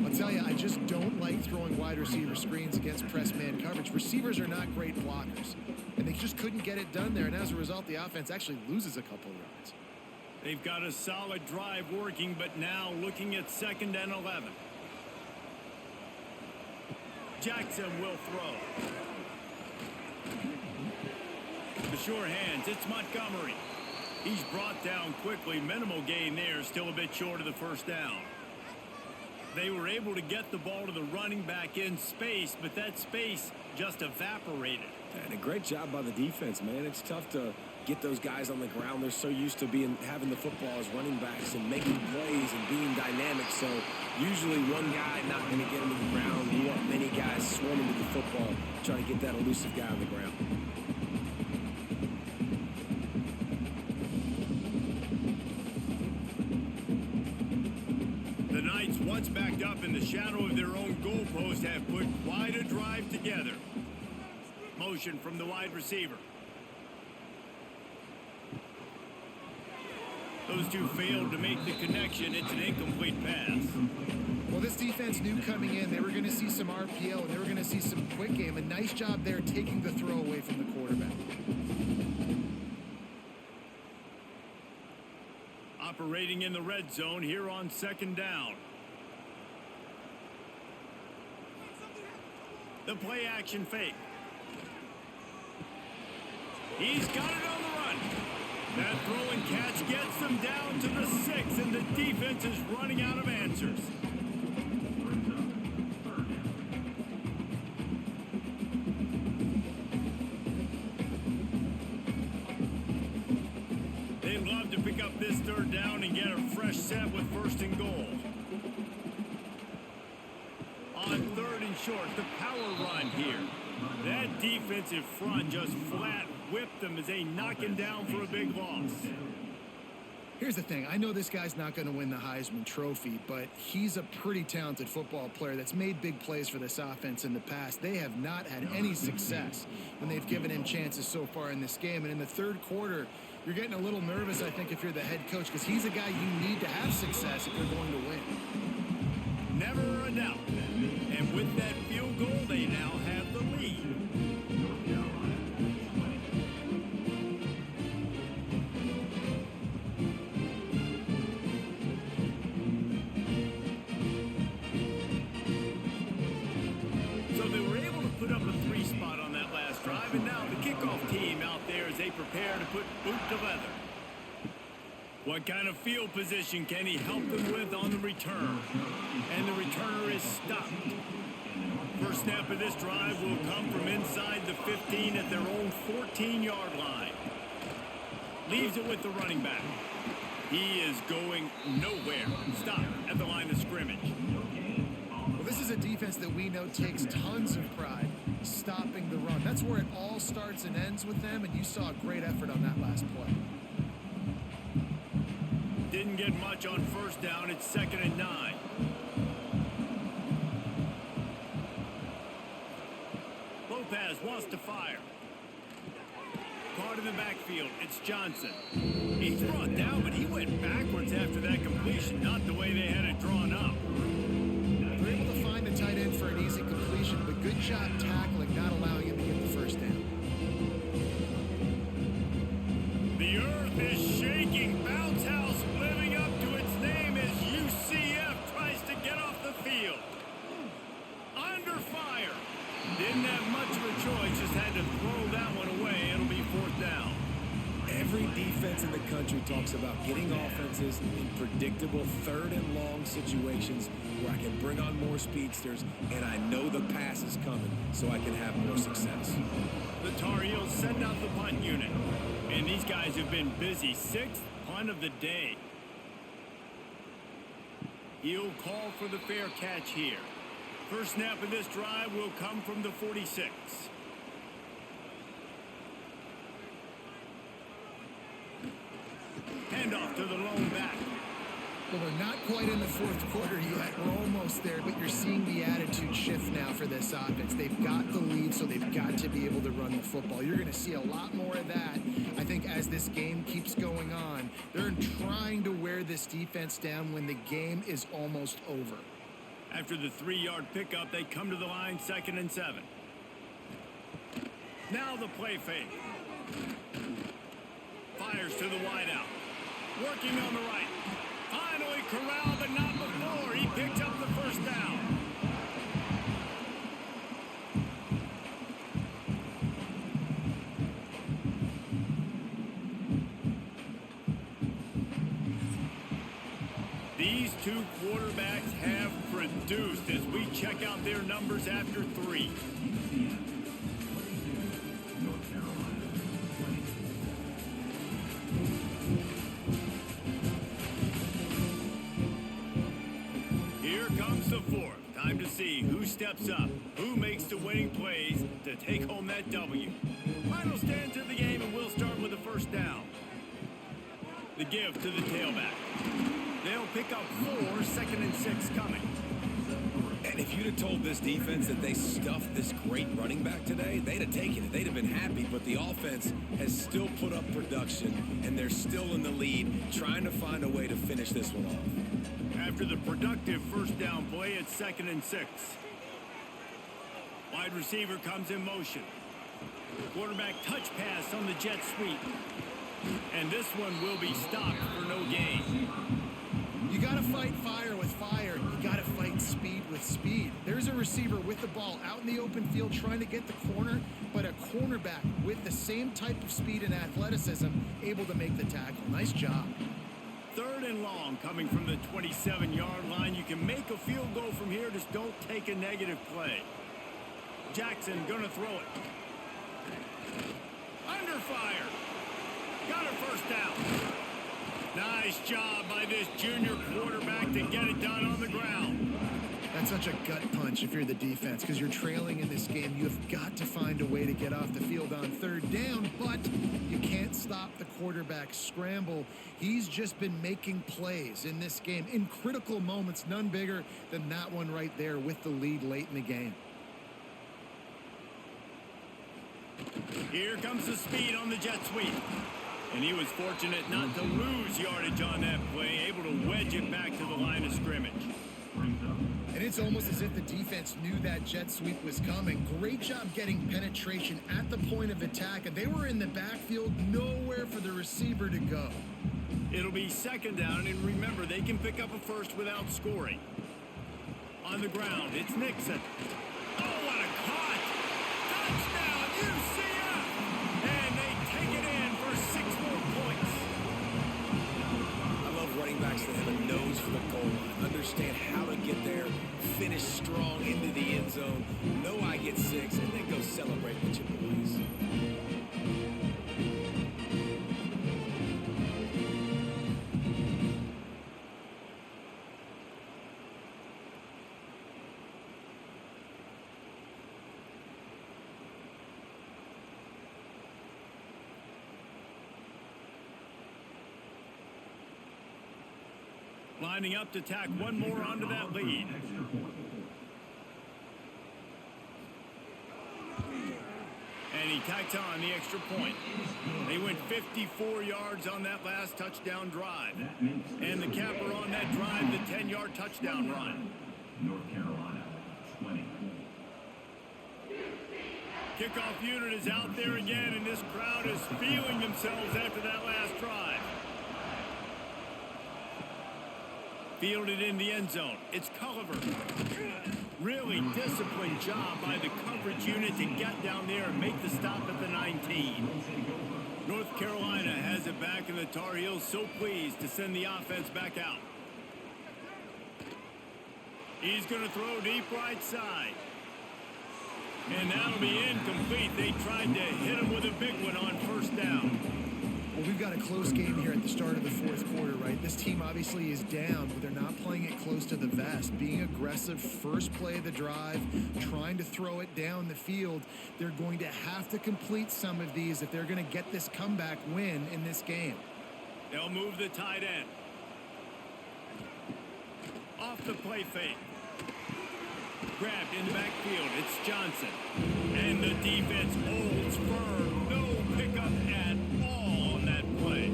I'll tell you, I just don't like throwing wide receiver screens against press man coverage. Receivers are not great blockers, and they just couldn't get it done there, and as a result, the offense actually loses a couple yards. They've got a solid drive working, but now looking at 2nd and 11. Jackson will throw. The sure hands, it's Montgomery. He's brought down quickly. Minimal gain there, still a bit short of the 1st down. They were able to get the ball to the running back in space, but that space just evaporated. And a great job by the defense, man. It's tough to get those guys on the ground. They're so used to having the football as running backs and making plays and being dynamic. So usually one guy not going to get him to the ground. You want many guys swarming to the football, trying to get that elusive guy on the ground. Knights, once backed up in the shadow of their own goalpost, have put quite a drive together. Motion from the wide receiver. Those two failed to make the connection. It's an incomplete pass. Well, this defense knew coming in they were going to see some RPO and they were going to see some quick game. A nice job there taking the throw away from the quarterback. Operating in the red zone here on second down. The play action fake. He's got it on the run. That throw and catch gets them down to the 6, and the defense is running out of answers. They'd love to pick up this third down and get a fresh set with first and goal. On third and short, the power run here. That defensive front just flat whipped them as they knock him down for a big loss. Here's the thing. I know this guy's not going to win the Heisman Trophy, but he's a pretty talented football player that's made big plays for this offense in the past. They have not had any success when they've given him chances so far in this game. And in the third quarter, you're getting a little nervous, I think, if you're the head coach, because he's a guy you need to have success if you're going to win. Never a doubt. And with that field goal, they now have the lead. So they were able to put up a 3 spot on that last drive, and now the kickoff team out there as they prepare to put boot to leather. What kind of field position can he help them with on the return? And the returner is stopped. First snap of this drive will come from inside the 15 at their own 14-yard line. Leaves it with the running back. He is going nowhere. Stop at the line of scrimmage. Well, this is a defense that we know takes tons of pride stopping the run. That's where it all starts and ends with them, and you saw a great effort on that last play. Didn't get much on first down. It's 2nd and 9. Lopez wants to fire. Caught in the backfield. It's Johnson. He's brought down, but he went backwards after that completion. Not the way they had it drawn up. They're able to find the tight end for an easy completion, but good job tackling, not allowing him to get the first down. The earth is shaking. Bounce house living up to its name as UCF tries to get off the field. Under fire. Didn't have much of a choice. Just had to throw that one away. It'll be 4th down. Every defense in the country talks about getting offenses in predictable 3rd and long situations where I can bring on more speedsters and I know the pass is coming so I can have more success. The Tar Heels send out the punt unit. And these guys have been busy. 6th punt of the day. He'll call for the fair catch here. First snap of this drive will come from the 46. Handoff to the lone back. Well, we're not quite in the 4th quarter yet. We're almost there, but you're seeing the attitude shift now for this offense. They've got the lead, so they've got to be able to run the football. You're going to see a lot more of that, I think, as this game keeps going on. They're trying to wear this defense down when the game is almost over. After the 3-yard pickup, they come to the line, 2nd and 7. Now the play fake. Fires to the wideout. Working on the right. Finally corralled, but not before. He picks up the first down. These two quarterbacks have produced as we check out their numbers after 3. Here comes the 4th. Time to see who steps up, who makes the winning plays to take home that W. Final stand to the game, and we'll start with the first down. The give to the tailback. They'll pick up 4, 2nd and 6 you'd have told this defense that they stuffed this great running back today, they'd have taken it. They'd have been happy, but the offense has still put up production, and they're still in the lead, trying to find a way to finish this one off. After the productive first down play, it's 2nd and 6. Wide receiver comes in motion. Quarterback touch pass on the jet sweep. And this one will be stopped for no gain. You got to fight fire with fire. You got to fight speed with speed. There's a receiver with the ball out in the open field trying to get the corner, but a cornerback with the same type of speed and athleticism able to make the tackle. Nice job. 3rd and long coming from the 27-yard line. You can make a field goal from here. Just don't take a negative play. Jackson gonna throw it. Under fire. Got a first down. Nice job by this junior quarterback to get it done on the ground. That's such a gut punch if you're the defense, because you're trailing in this game. You've got to find a way to get off the field on 3rd down, but you can't stop the quarterback scramble. He's just been making plays in this game in critical moments, none bigger than that one right there with the lead late in the game. Here comes the speed on the jet sweep. And he was fortunate not to lose yardage on that play, able to wedge it back to the line of scrimmage. And it's almost as if the defense knew that jet sweep was coming. Great job getting penetration at the point of attack, and they were in the backfield, nowhere for the receiver to go. It'll be 2nd down, and remember, they can pick up a first without scoring. On the ground, it's Nixon. Oh, what a caught! Touchdown, UCF! And they take it in for 6 more points. I love running backs that have a nose for the goal line, understand how to get there, finish strong into the end zone, know I get 6, and then go celebrate with your boys. Lining up to tack one more onto that lead. And he tacks on the extra point. They went 54 yards on that last touchdown drive. And the capper on that drive, the 10-yard touchdown run. North Carolina, 20. Kickoff unit is out there again, and this crowd is feeling themselves after that last drive. Fielded in the end zone. It's Culliver. Really disciplined job by the coverage unit to get down there and make the stop at the 19. North Carolina has it back, and the Tar Heels so pleased to send the offense back out. He's going to throw deep right side. And that'll be incomplete. They tried to hit him with a big one on 1st down. Well, we've got a close game here at the start of the 4th quarter, right? This team obviously is down, but they're not playing it close to the vest. Being aggressive, first play of the drive, trying to throw it down the field. They're going to have to complete some of these if they're going to get this comeback win in this game. They'll move the tight end. Off the play fake. Grabbed in the backfield. It's Johnson. And the defense holds firm. No pickup at all on that play.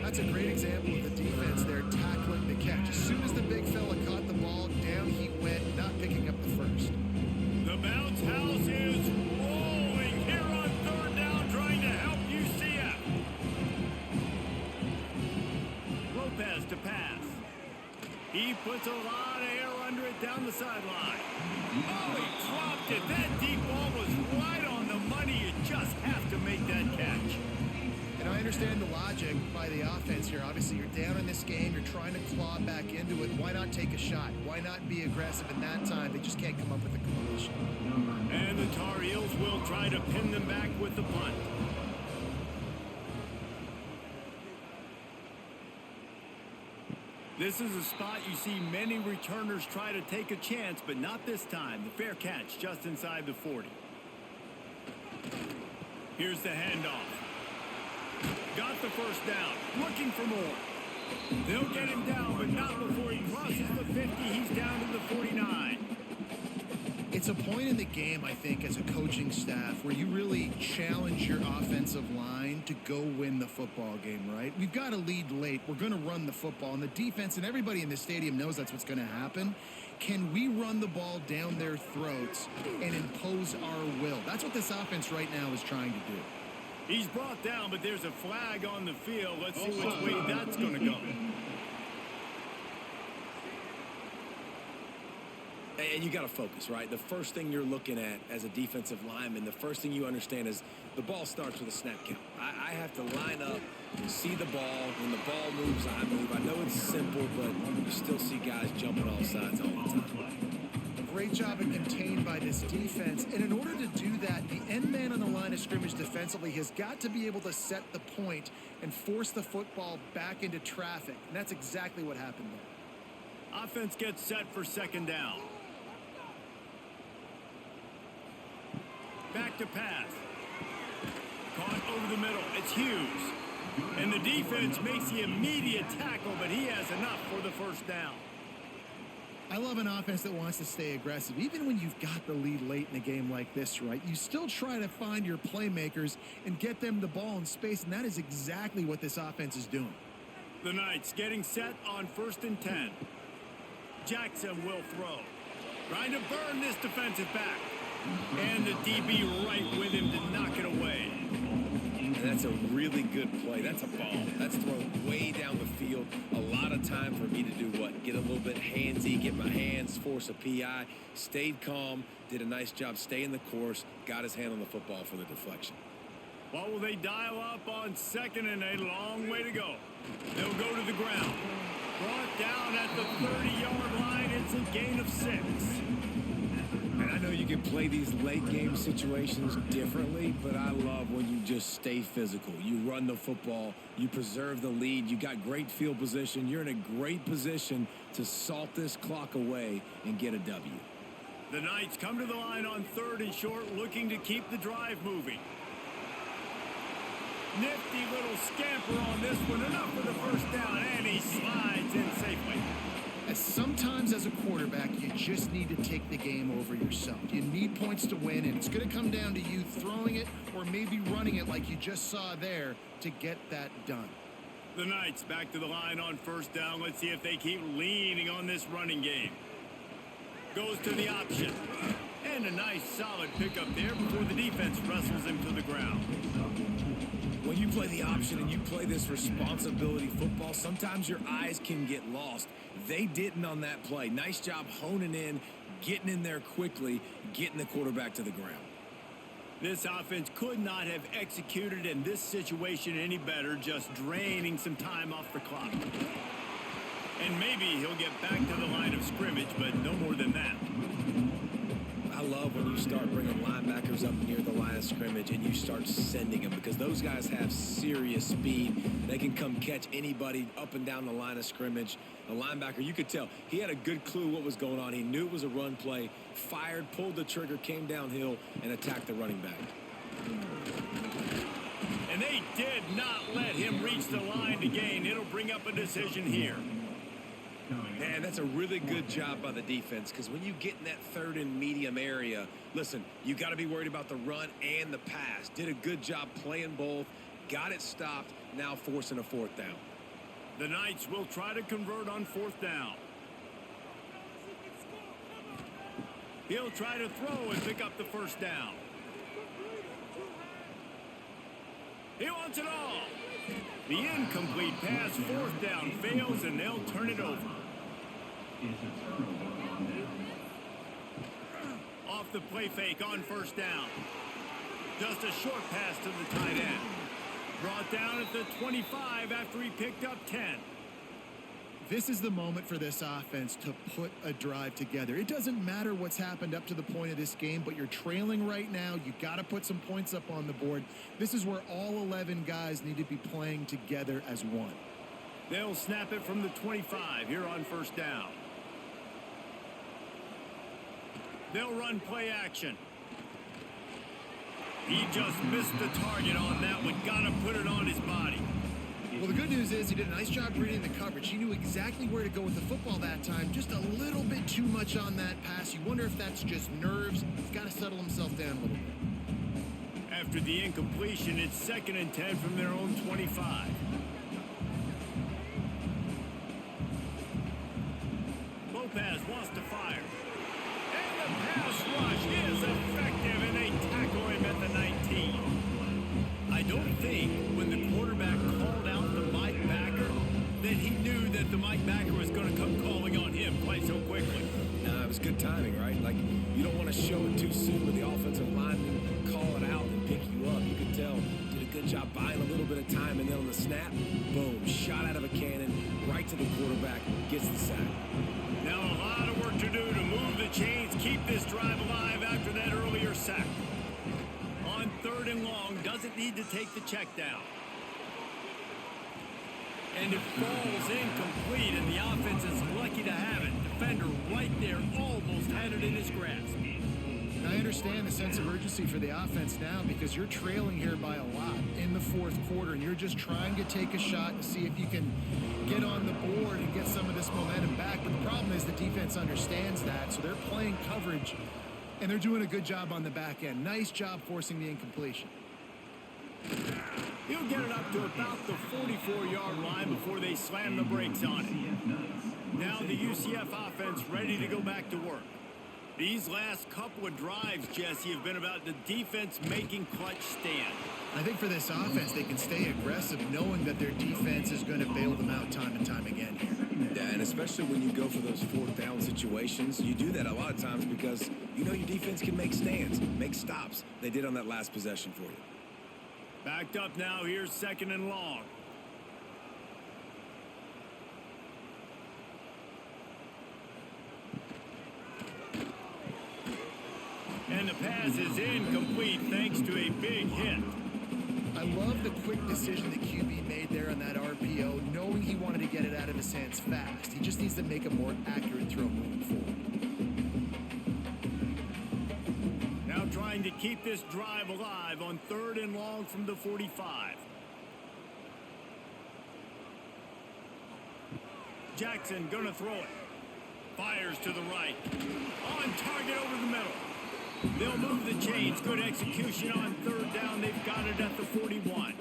That's a great example of the defense there tackling the catch. As soon as the big fella caught the ball, down he went, not picking up the first. The bounce house is rolling here on 3rd down, trying to help UCF. Lopez to pass. He puts a lot of air under it down the sideline. Oh, he dropped it. That deep ball was right on the money. You just have to make that catch. And I understand the logic by the offense here. Obviously, you're down in this game. You're trying to claw back into it. Why not take a shot? Why not be aggressive in that time? They just can't come up with a completion. And the Tar Heels will try to pin them back with the punt. This is a spot you see many returners try to take a chance, but not this time. The fair catch just inside the 40. Here's the handoff. Got the first down. Looking for more. They'll get him down, but not before he crosses the 50. He's down to the 49. It's a point in the game, I think, as a coaching staff where you really challenge your offensive line to go win the football game, right? We've got to lead late. We're going to run the football. And the defense and everybody in the stadium knows that's what's going to happen. Can we run the ball down their throats and impose our will? That's what this offense right now is trying to do. He's brought down, but there's a flag on the field. Let's see which way that's going to go. And you got to focus, right? The first thing you're looking at as a defensive lineman, the first thing you understand is the ball starts with a snap count. I have to line up, see the ball. When the ball moves, I move. I know it's simple, but you still see guys jumping off sides all the time. Great job and contained by this defense. And in order to do that, the end man on the line of scrimmage defensively has got to be able to set the point and force the football back into traffic. And that's exactly what happened there. Offense gets set for second down. Back to pass. Caught over the middle. It's Hughes. And the defense makes the immediate tackle, but he has enough for the first down. I love an offense that wants to stay aggressive. Even when you've got the lead late in a game like this, right? You still try to find your playmakers and get them the ball in space, and that is exactly what this offense is doing. The Knights getting set on 1st and 10. Jackson will throw. Trying to burn this defensive back. And the DB right with him to knock it away. And that's a really good play. That's a ball. That's thrown way down the field. A lot of time for me to do what? Get a little bit handsy, get my hands, force a PI. Stayed calm, did a nice job staying the course, got his hand on the football for the deflection. What will they dial up on 2nd and a long way to go? They'll go to the ground. Brought down at the 30-yard line. It's a gain of 6. And I know you can play these late game situations differently, but I love when you just stay physical. You run the football, you preserve the lead, you got great field position, you're in a great position to salt this clock away and get a W. The Knights come to the line on 3rd and short, looking to keep the drive moving. Nifty little scamper on this one, enough for the first down, and he slides in safely. Sometimes as a quarterback, you just need to take the game over yourself. You need points to win, and it's going to come down to you throwing it or maybe running it like you just saw there to get that done. The Knights back to the line on 1st down. Let's see if they keep leaning on this running game. Goes to the option. And a nice solid pickup there before the defense wrestles him to the ground. When you play the option and you play this responsibility football, sometimes your eyes can get lost. They didn't on that play. Nice job honing in, getting in there quickly, getting the quarterback to the ground. This offense could not have executed in this situation any better, just draining some time off the clock. And maybe he'll get back to the line of scrimmage, but no more than that. I love when you start bringing linebackers up near the line of scrimmage and you start sending them, because those guys have serious speed. They can come catch anybody up and down the line of scrimmage. A linebacker, you could tell, he had a good clue what was going on. He knew it was a run play, fired, pulled the trigger, came downhill, and attacked the running back. And they did not let him reach the line to gain. It'll bring up a decision here. Man, that's a really good job by the defense, because when you get in that 3rd and medium area, listen, you got to be worried about the run and the pass. Did a good job playing both, got it stopped, now forcing a 4th down. The Knights will try to convert on 4th down. He'll try to throw and pick up the 1st down. He wants it all. The incomplete pass, 4th down, fails, and they'll turn it over. Off the play fake on 1st down. Just a short pass to the tight end. Brought down at the 25 after he picked up 10. This is the moment for this offense to put a drive together. It doesn't matter what's happened up to the point of this game, but you're trailing right now. You got to put some points up on the board. This is where all 11 guys need to be playing together as one. They'll snap it from the 25 here on 1st down. They'll run play action. He just missed the target on that one. Got to put it on his body. Well, the good news is he did a nice job reading the coverage. He knew exactly where to go with the football that time. Just a little bit too much on that pass. You wonder if that's just nerves. He's got to settle himself down a little bit. After the incompletion, it's 2nd and 10 from their own 25. Lopez wants to fire. And the pass rush is effective, and they tackle him at the 19. I don't think when the quarterback called out the Mike backer that he knew that the Mike backer was going to come calling on him quite so quickly. Nah, it was good timing, right? Like, you don't want to show it too soon with the offensive lineman call it out and pick you up. You could tell, did a good job buying a little bit of time, and then on the snap, boom, shot out of a cannon, right to the quarterback, gets the sack. Now a lot of work to do to move the chains, keep this drive alive after that earlier sack. On 3rd and long, doesn't need to take the check down. And it falls incomplete, and the offense is lucky to have it. Defender right there, almost had it in his grasp. I understand the sense of urgency for the offense now because you're trailing here by a lot in the 4th quarter, and you're just trying to take a shot to see if you can get on the board and get some of this momentum back. But the problem is the defense understands that, so they're playing coverage, and they're doing a good job on the back end. Nice job forcing the incompletion. He'll get it up to about the 44-yard line before they slam the brakes on it. Now the UCF offense ready to go back to work. These last couple of drives, Jesse, have been about the defense making clutch stand. I think for this offense, they can stay aggressive knowing that their defense is going to bail them out time and time again here. Yeah, and especially when you go for those 4th down situations, you do that a lot of times because you know your defense can make stands, make stops. They did on that last possession for you. Backed up now, here's 2nd and long. And the pass is incomplete thanks to a big hit. I love the quick decision that QB made there on that RPO, knowing he wanted to get it out of his hands fast. He just needs to make a more accurate throw moving forward. Now trying to keep this drive alive on 3rd and long from the 45. Jackson gonna throw it. Fires to the right. On target over the middle. They'll move the chains. Good execution on 3rd down. They've got it at the 41.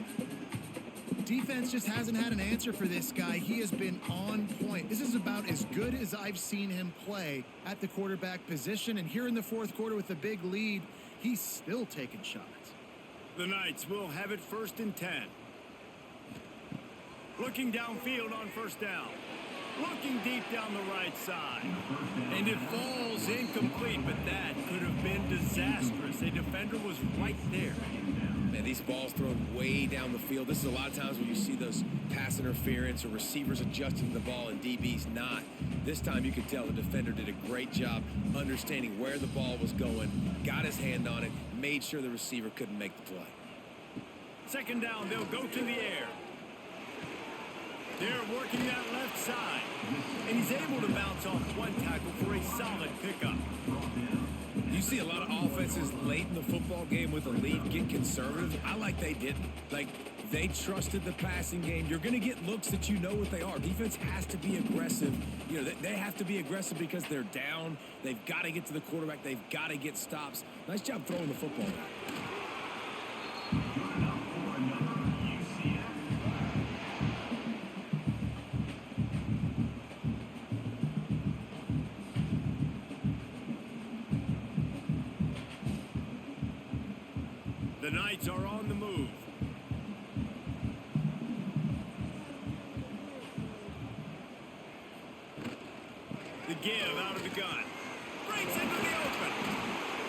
Defense just hasn't had an answer for this guy. He has been on point. This is about as good as I've seen him play at the quarterback position. And here in the 4th quarter with a big lead, he's still taking shots. The Knights will have it 1st and 10. Looking downfield on 1st down. Looking deep down the right side. And it falls incomplete, but that could have been disastrous. A defender was right there. Man, these balls thrown way down the field. This is a lot of times when you see those pass interference or receivers adjusting the ball and DBs not. This time you could tell the defender did a great job understanding where the ball was going, got his hand on it, made sure the receiver couldn't make the play. 2nd down, they'll go to the air. They're working that left side. And he's able to bounce off one tackle for a solid pickup. You see a lot of offenses late in the football game with a lead get conservative. I like they didn't. Like, they trusted the passing game. You're going to get looks that you know what they are. Defense has to be aggressive. You know, they have to be aggressive because they're down. They've got to get to the quarterback. They've got to get stops. Nice job throwing the football. The Knights are on the move. The give out of the gun. Breaks into the open.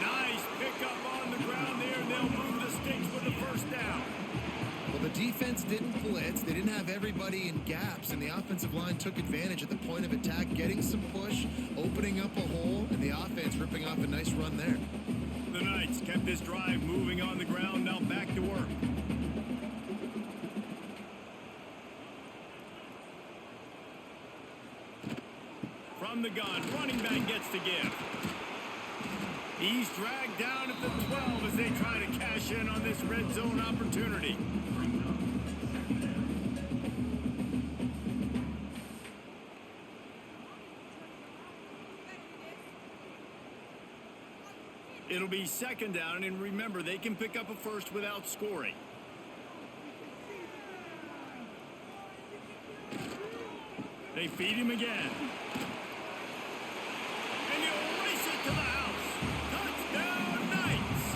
Nice pickup on the ground there, and they'll move the sticks with the 1st down. Well, the defense didn't blitz. They didn't have everybody in gaps, and the offensive line took advantage at the point of attack, getting some push, opening up a hole, and the offense ripping off a nice run there. The Knights kept this drive moving on the ground, now back to work. From the gun, running back gets the give. He's dragged down at the 12 as they try to cash in on this red zone opportunity. It'll be second down, and remember, they can pick up a first without scoring. They feed him again. And he'll race it to the house. Touchdown, Knights!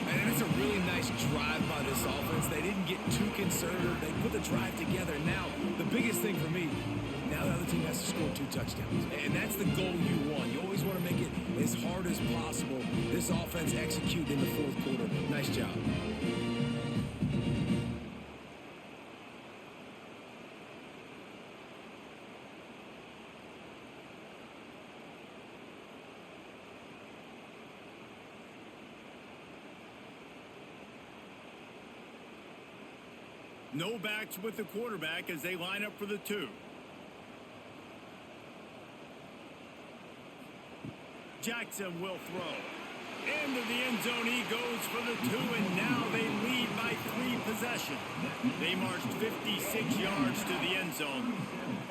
And it's a really nice drive by this offense. They didn't get too conservative. They put the drive together. Now, the biggest thing for me, now the other team has to score 2 touchdowns. And that's the goal you want. You always want to make it as hard as possible. This offense executed in the fourth quarter. Nice job. No backs with the quarterback as they line up for the 2. Jackson will throw. Into the end zone he goes for the 2, and now they lead by 3 possessions. They marched 56 yards to the end zone,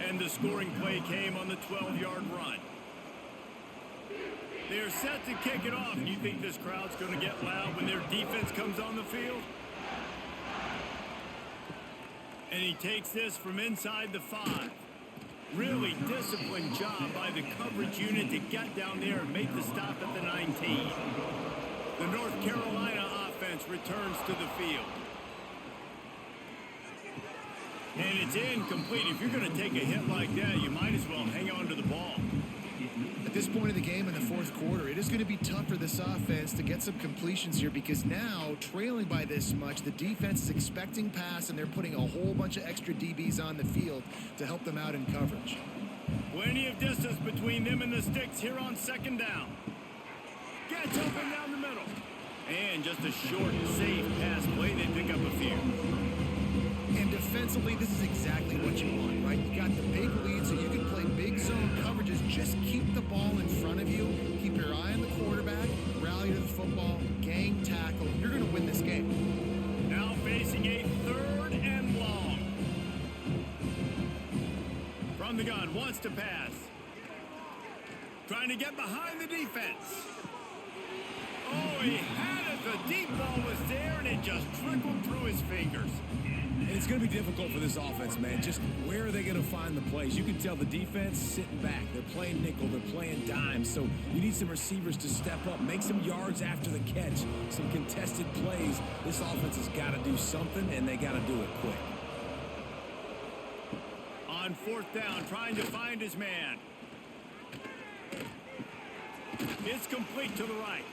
and the scoring play came on the 12-yard run. They're set to kick it off. You think this crowd's going to get loud when their defense comes on the field? And he takes this from inside the 5. Really disciplined job by the coverage unit to get down there and make the stop at the 19. The North Carolina offense returns to the field. And it's incomplete. If you're going to take a hit like that, you might as well hang on to the ball. At this point of the game in the fourth quarter, it is going to be tough for this offense to get some completions here because now, trailing by this much, the defense is expecting pass, and they're putting a whole bunch of extra DBs on the field to help them out in coverage. Plenty of distance between them and the sticks here on second down. Gets open down the middle. And just a short, safe pass play. They pick up a few. And defensively, this is exactly what you want, right? You got the big lead, so you can play big zone coverages. Just keep the ball in front of you. Keep your eye on the quarterback. Rally to the football. Gang tackle. You're going to win this game. Now facing a 3rd and long. From the gun, wants to pass. Trying to get behind the defense. Oh, he had it. The deep ball was there, and it just trickled through his fingers. And it's going to be difficult for this offense, man. Just where are they going to find the plays? You can tell the defense sitting back. They're playing nickel. They're playing dime. So you need some receivers to step up, make some yards after the catch, some contested plays. This offense has got to do something, and they got to do it quick. On 4th down, trying to find his man. It's complete to the right.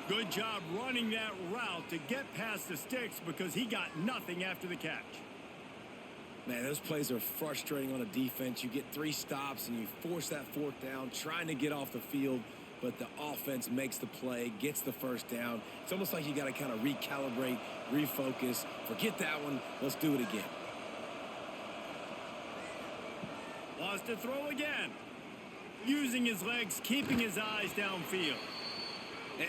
Good job running that route to get past the sticks because he got nothing after the catch. Man, those plays are frustrating on a defense. You get 3 stops and you force that 4th down, trying to get off the field, but the offense makes the play, gets the first down. It's almost like you got to kind of recalibrate, refocus. Forget that one. Let's do it again. Wants to throw again. Using his legs, keeping his eyes downfield.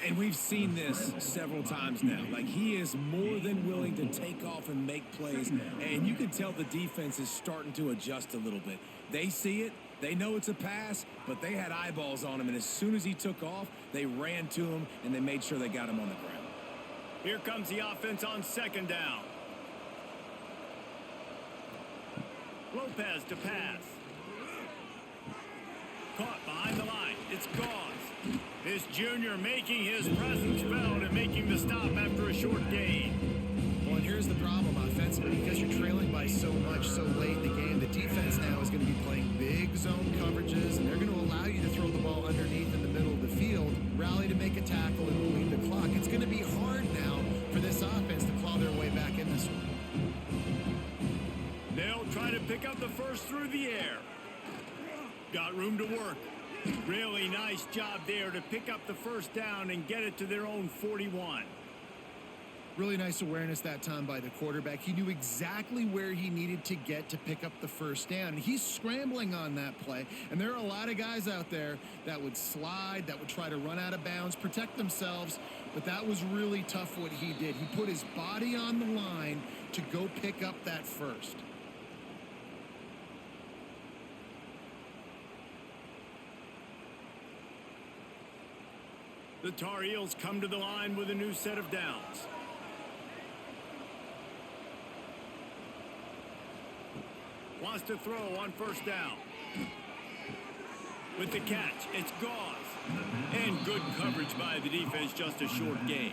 And we've seen this several times now. Like, he is more than willing to take off and make plays. And you can tell the defense is starting to adjust a little bit. They see it. They know it's a pass, but they had eyeballs on him. And as soon as he took off, they ran to him, and they made sure they got him on the ground. Here comes the offense on 2nd down. Lopez to pass. Caught behind the line. It's Gauze. This junior making his presence felt and making the stop after a short gain. Well, and here's the problem offensively. Because you're trailing by so much so late in the game, the defense now is going to be playing big zone coverages, and they're going to allow you to throw the ball underneath in the middle of the field, rally to make a tackle, and bleed the clock. It's going to be hard now for this offense to claw their way back in this one. They'll try to pick up the first through the air. Got room to work. Really nice job there to pick up the first down and get it to their own 41. Really nice awareness that time by the quarterback. He knew exactly where he needed to get to pick up the first down. He's scrambling on that play, and there are a lot of guys out there that would slide, that would try to run out of bounds, protect themselves, but that was really tough what he did. He put his body on the line to go pick up that first. The Tar Heels come to the line with a new set of downs. Wants to throw on first down. With the catch, it's Gauze. And good coverage by the defense, just a short gain.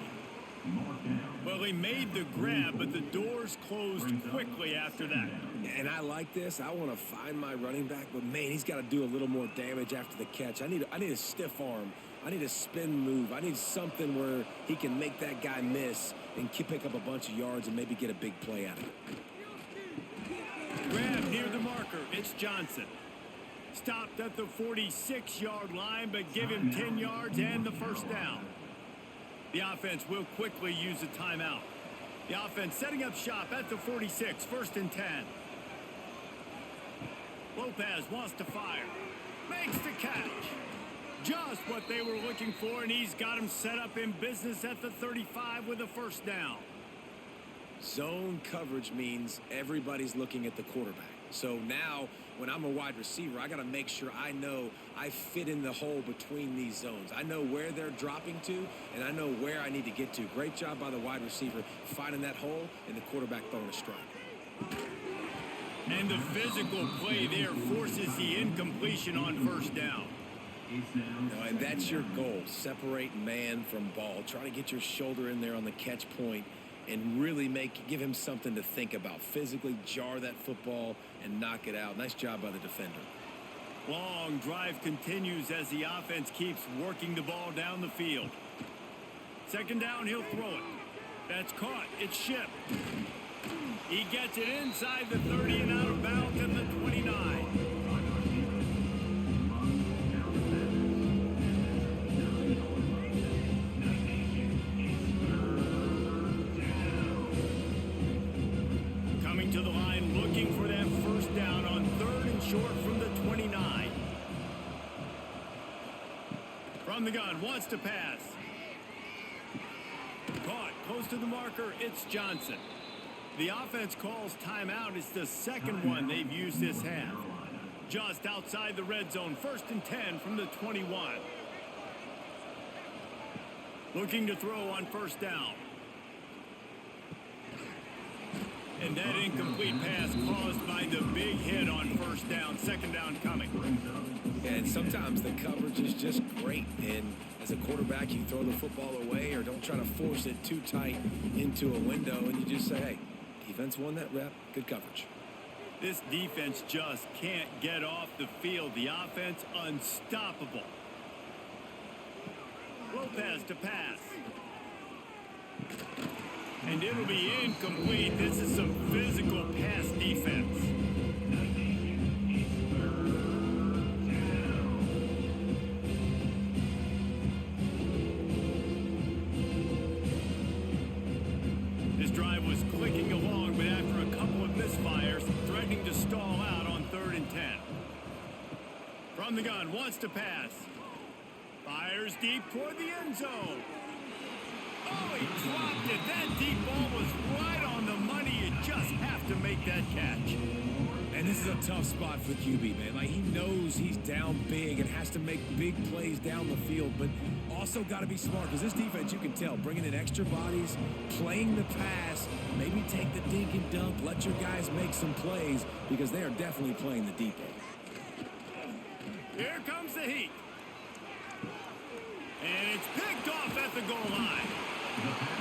Well, he made the grab, but the doors closed quickly after that. And I like this. I want to find my running back, but man, he's got to do a little more damage after the catch. I need a stiff arm. I need a spin move. I need something where he can make that guy miss and pick up a bunch of yards and maybe get a big play out of it. Grab near the marker. It's Johnson. Stopped at the 46-yard line, but give him 10 yards and the first down. The offense will quickly use a timeout. The offense setting up shop at the 46, 1st and 10. Lopez wants to fire. Makes the catch. Just what they were looking for, and he's got him set up in business at the 35 with a first down. Zone coverage means everybody's looking at the quarterback. So now, when I'm a wide receiver, I got to make sure I know I fit in the hole between these zones. I know where they're dropping to, and I know where I need to get to. Great job by the wide receiver finding that hole, and the quarterback throwing a strike. And the physical play there forces the incompletion on first down. And that's your goal. Separate man from ball. Try to get your shoulder in there on the catch point and really give him something to think about. Physically jar that football and knock it out. Nice job by the defender. Long drive continues as the offense keeps working the ball down the field. 2nd down, he'll throw it. That's caught. It's shipped. He gets it inside the 30 and out of bounds at the 29. Coming to the line, looking for that first down on 3rd and short from the 29. From the gun, wants to pass. Caught, close to the marker, it's Johnson. The offense calls timeout. It's the 2nd one they've used this half. Just outside the red zone, 1st and 10 from the 21. Looking to throw on first down. And that incomplete pass caused by the big hit on first down. 2nd down coming. And sometimes the coverage is just great. And as a quarterback, you throw the football away or don't try to force it too tight into a window. And you just say, hey, defense won that rep. Good coverage. This defense just can't get off the field. The offense unstoppable. Lopez to pass. And it'll be incomplete. This is some physical pass defense. This drive was clicking along, but after a couple of misfires, threatening to stall out on 3rd and 10. From the gun, wants to pass. Fires deep toward the end zone. Oh, he dropped it. That deep ball was right on the money. You just have to make that catch. And this is a tough spot for QB, man. Like, he knows he's down big and has to make big plays down the field, but also got to be smart because this defense, you can tell, bringing in extra bodies, playing the pass, maybe take the dink and dump, let your guys make some plays because they are definitely playing the deep end. Here comes the heat. And it's picked off at the goal line.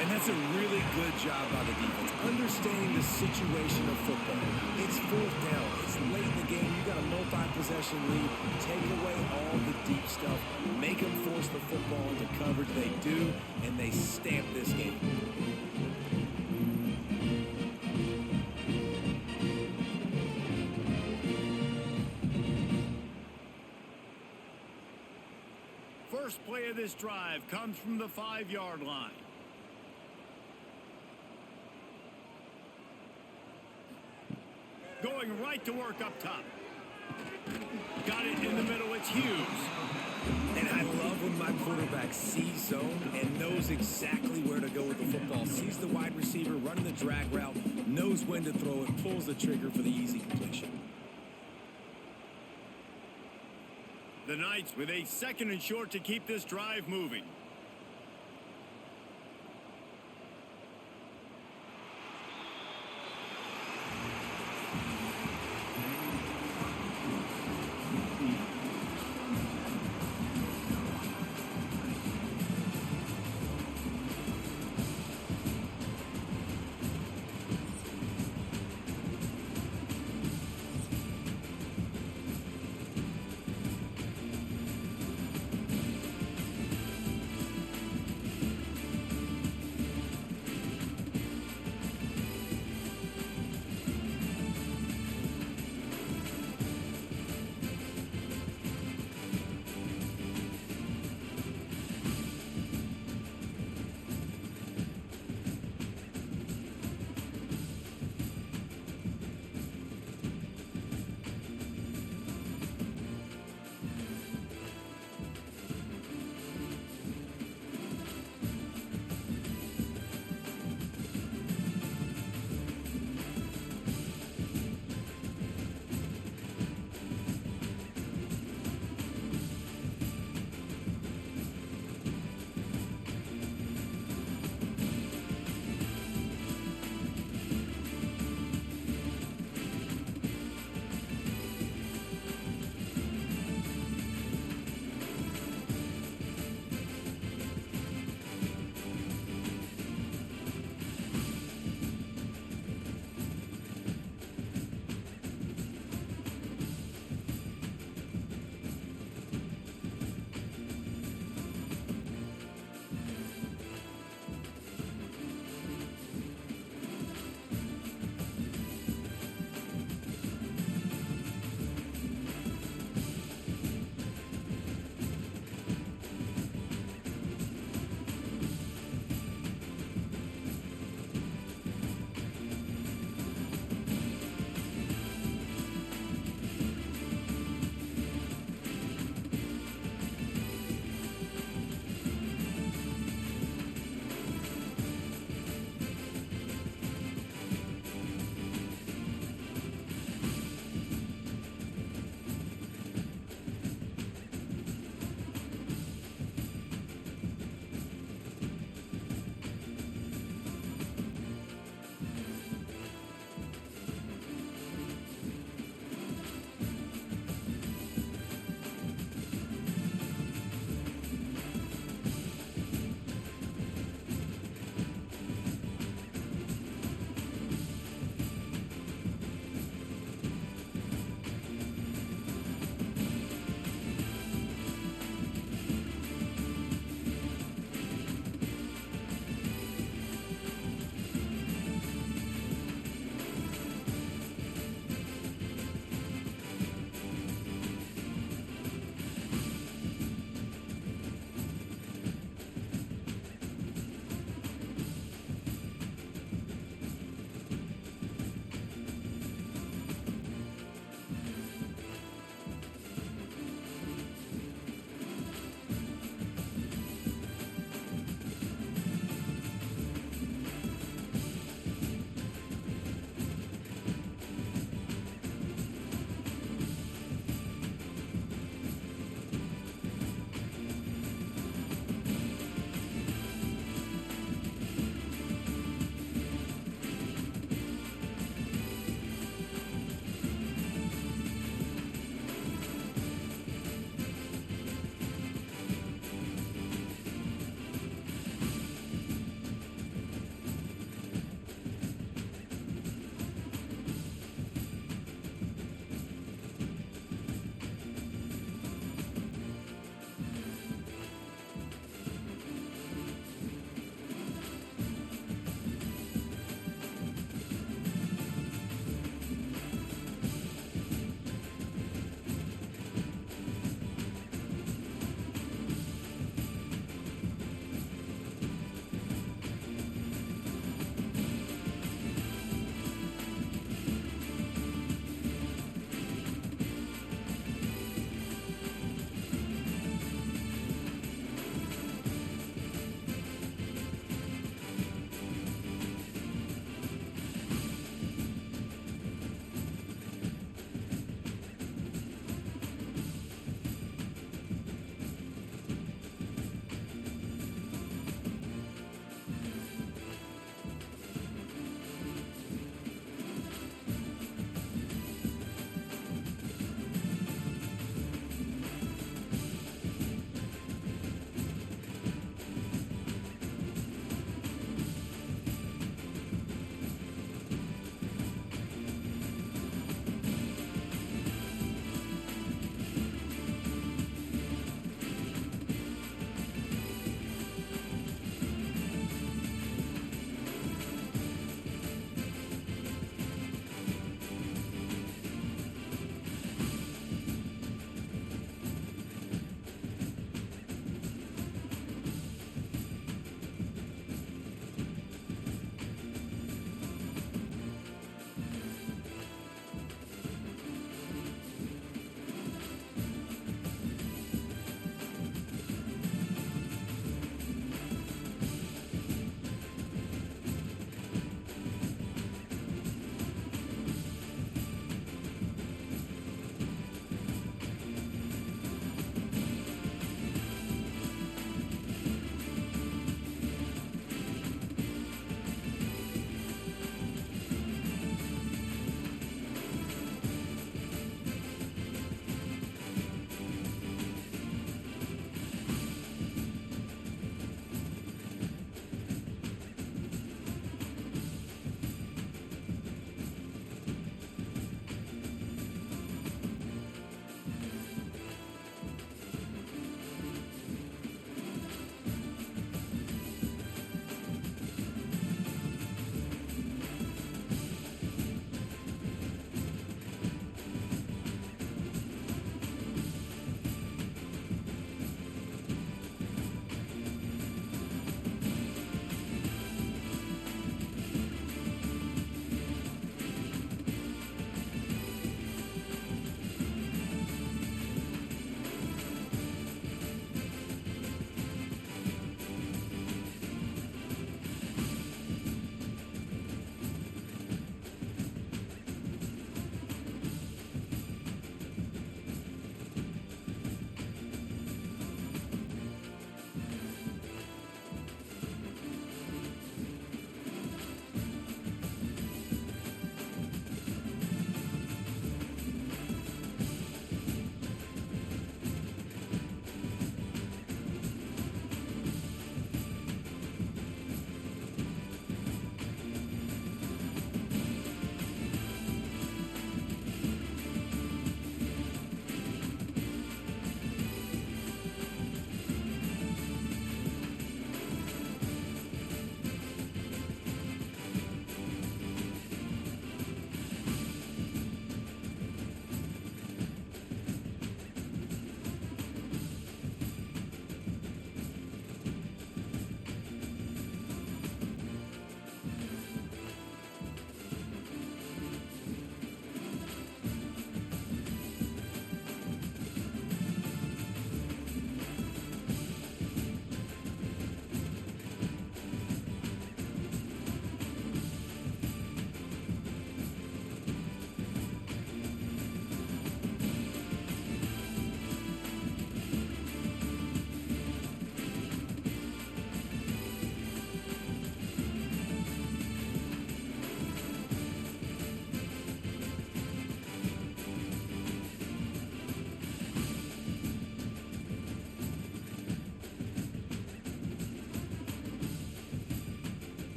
And that's a really good job by the defense, understanding the situation of football. It's 4th down. It's late in the game. You got a multi-possession lead. Take away all the deep stuff. Make them force the football into coverage. They do, and they stamp this game. First play of this drive comes from the 5-yard line. Going right to work up top. Got it in the middle. It's Hughes. And I love when my quarterback sees zone and knows exactly where to go with the football. Sees the wide receiver running the drag route, knows when to throw it, pulls the trigger for the easy completion. The Knights with a 2nd and short to keep this drive moving.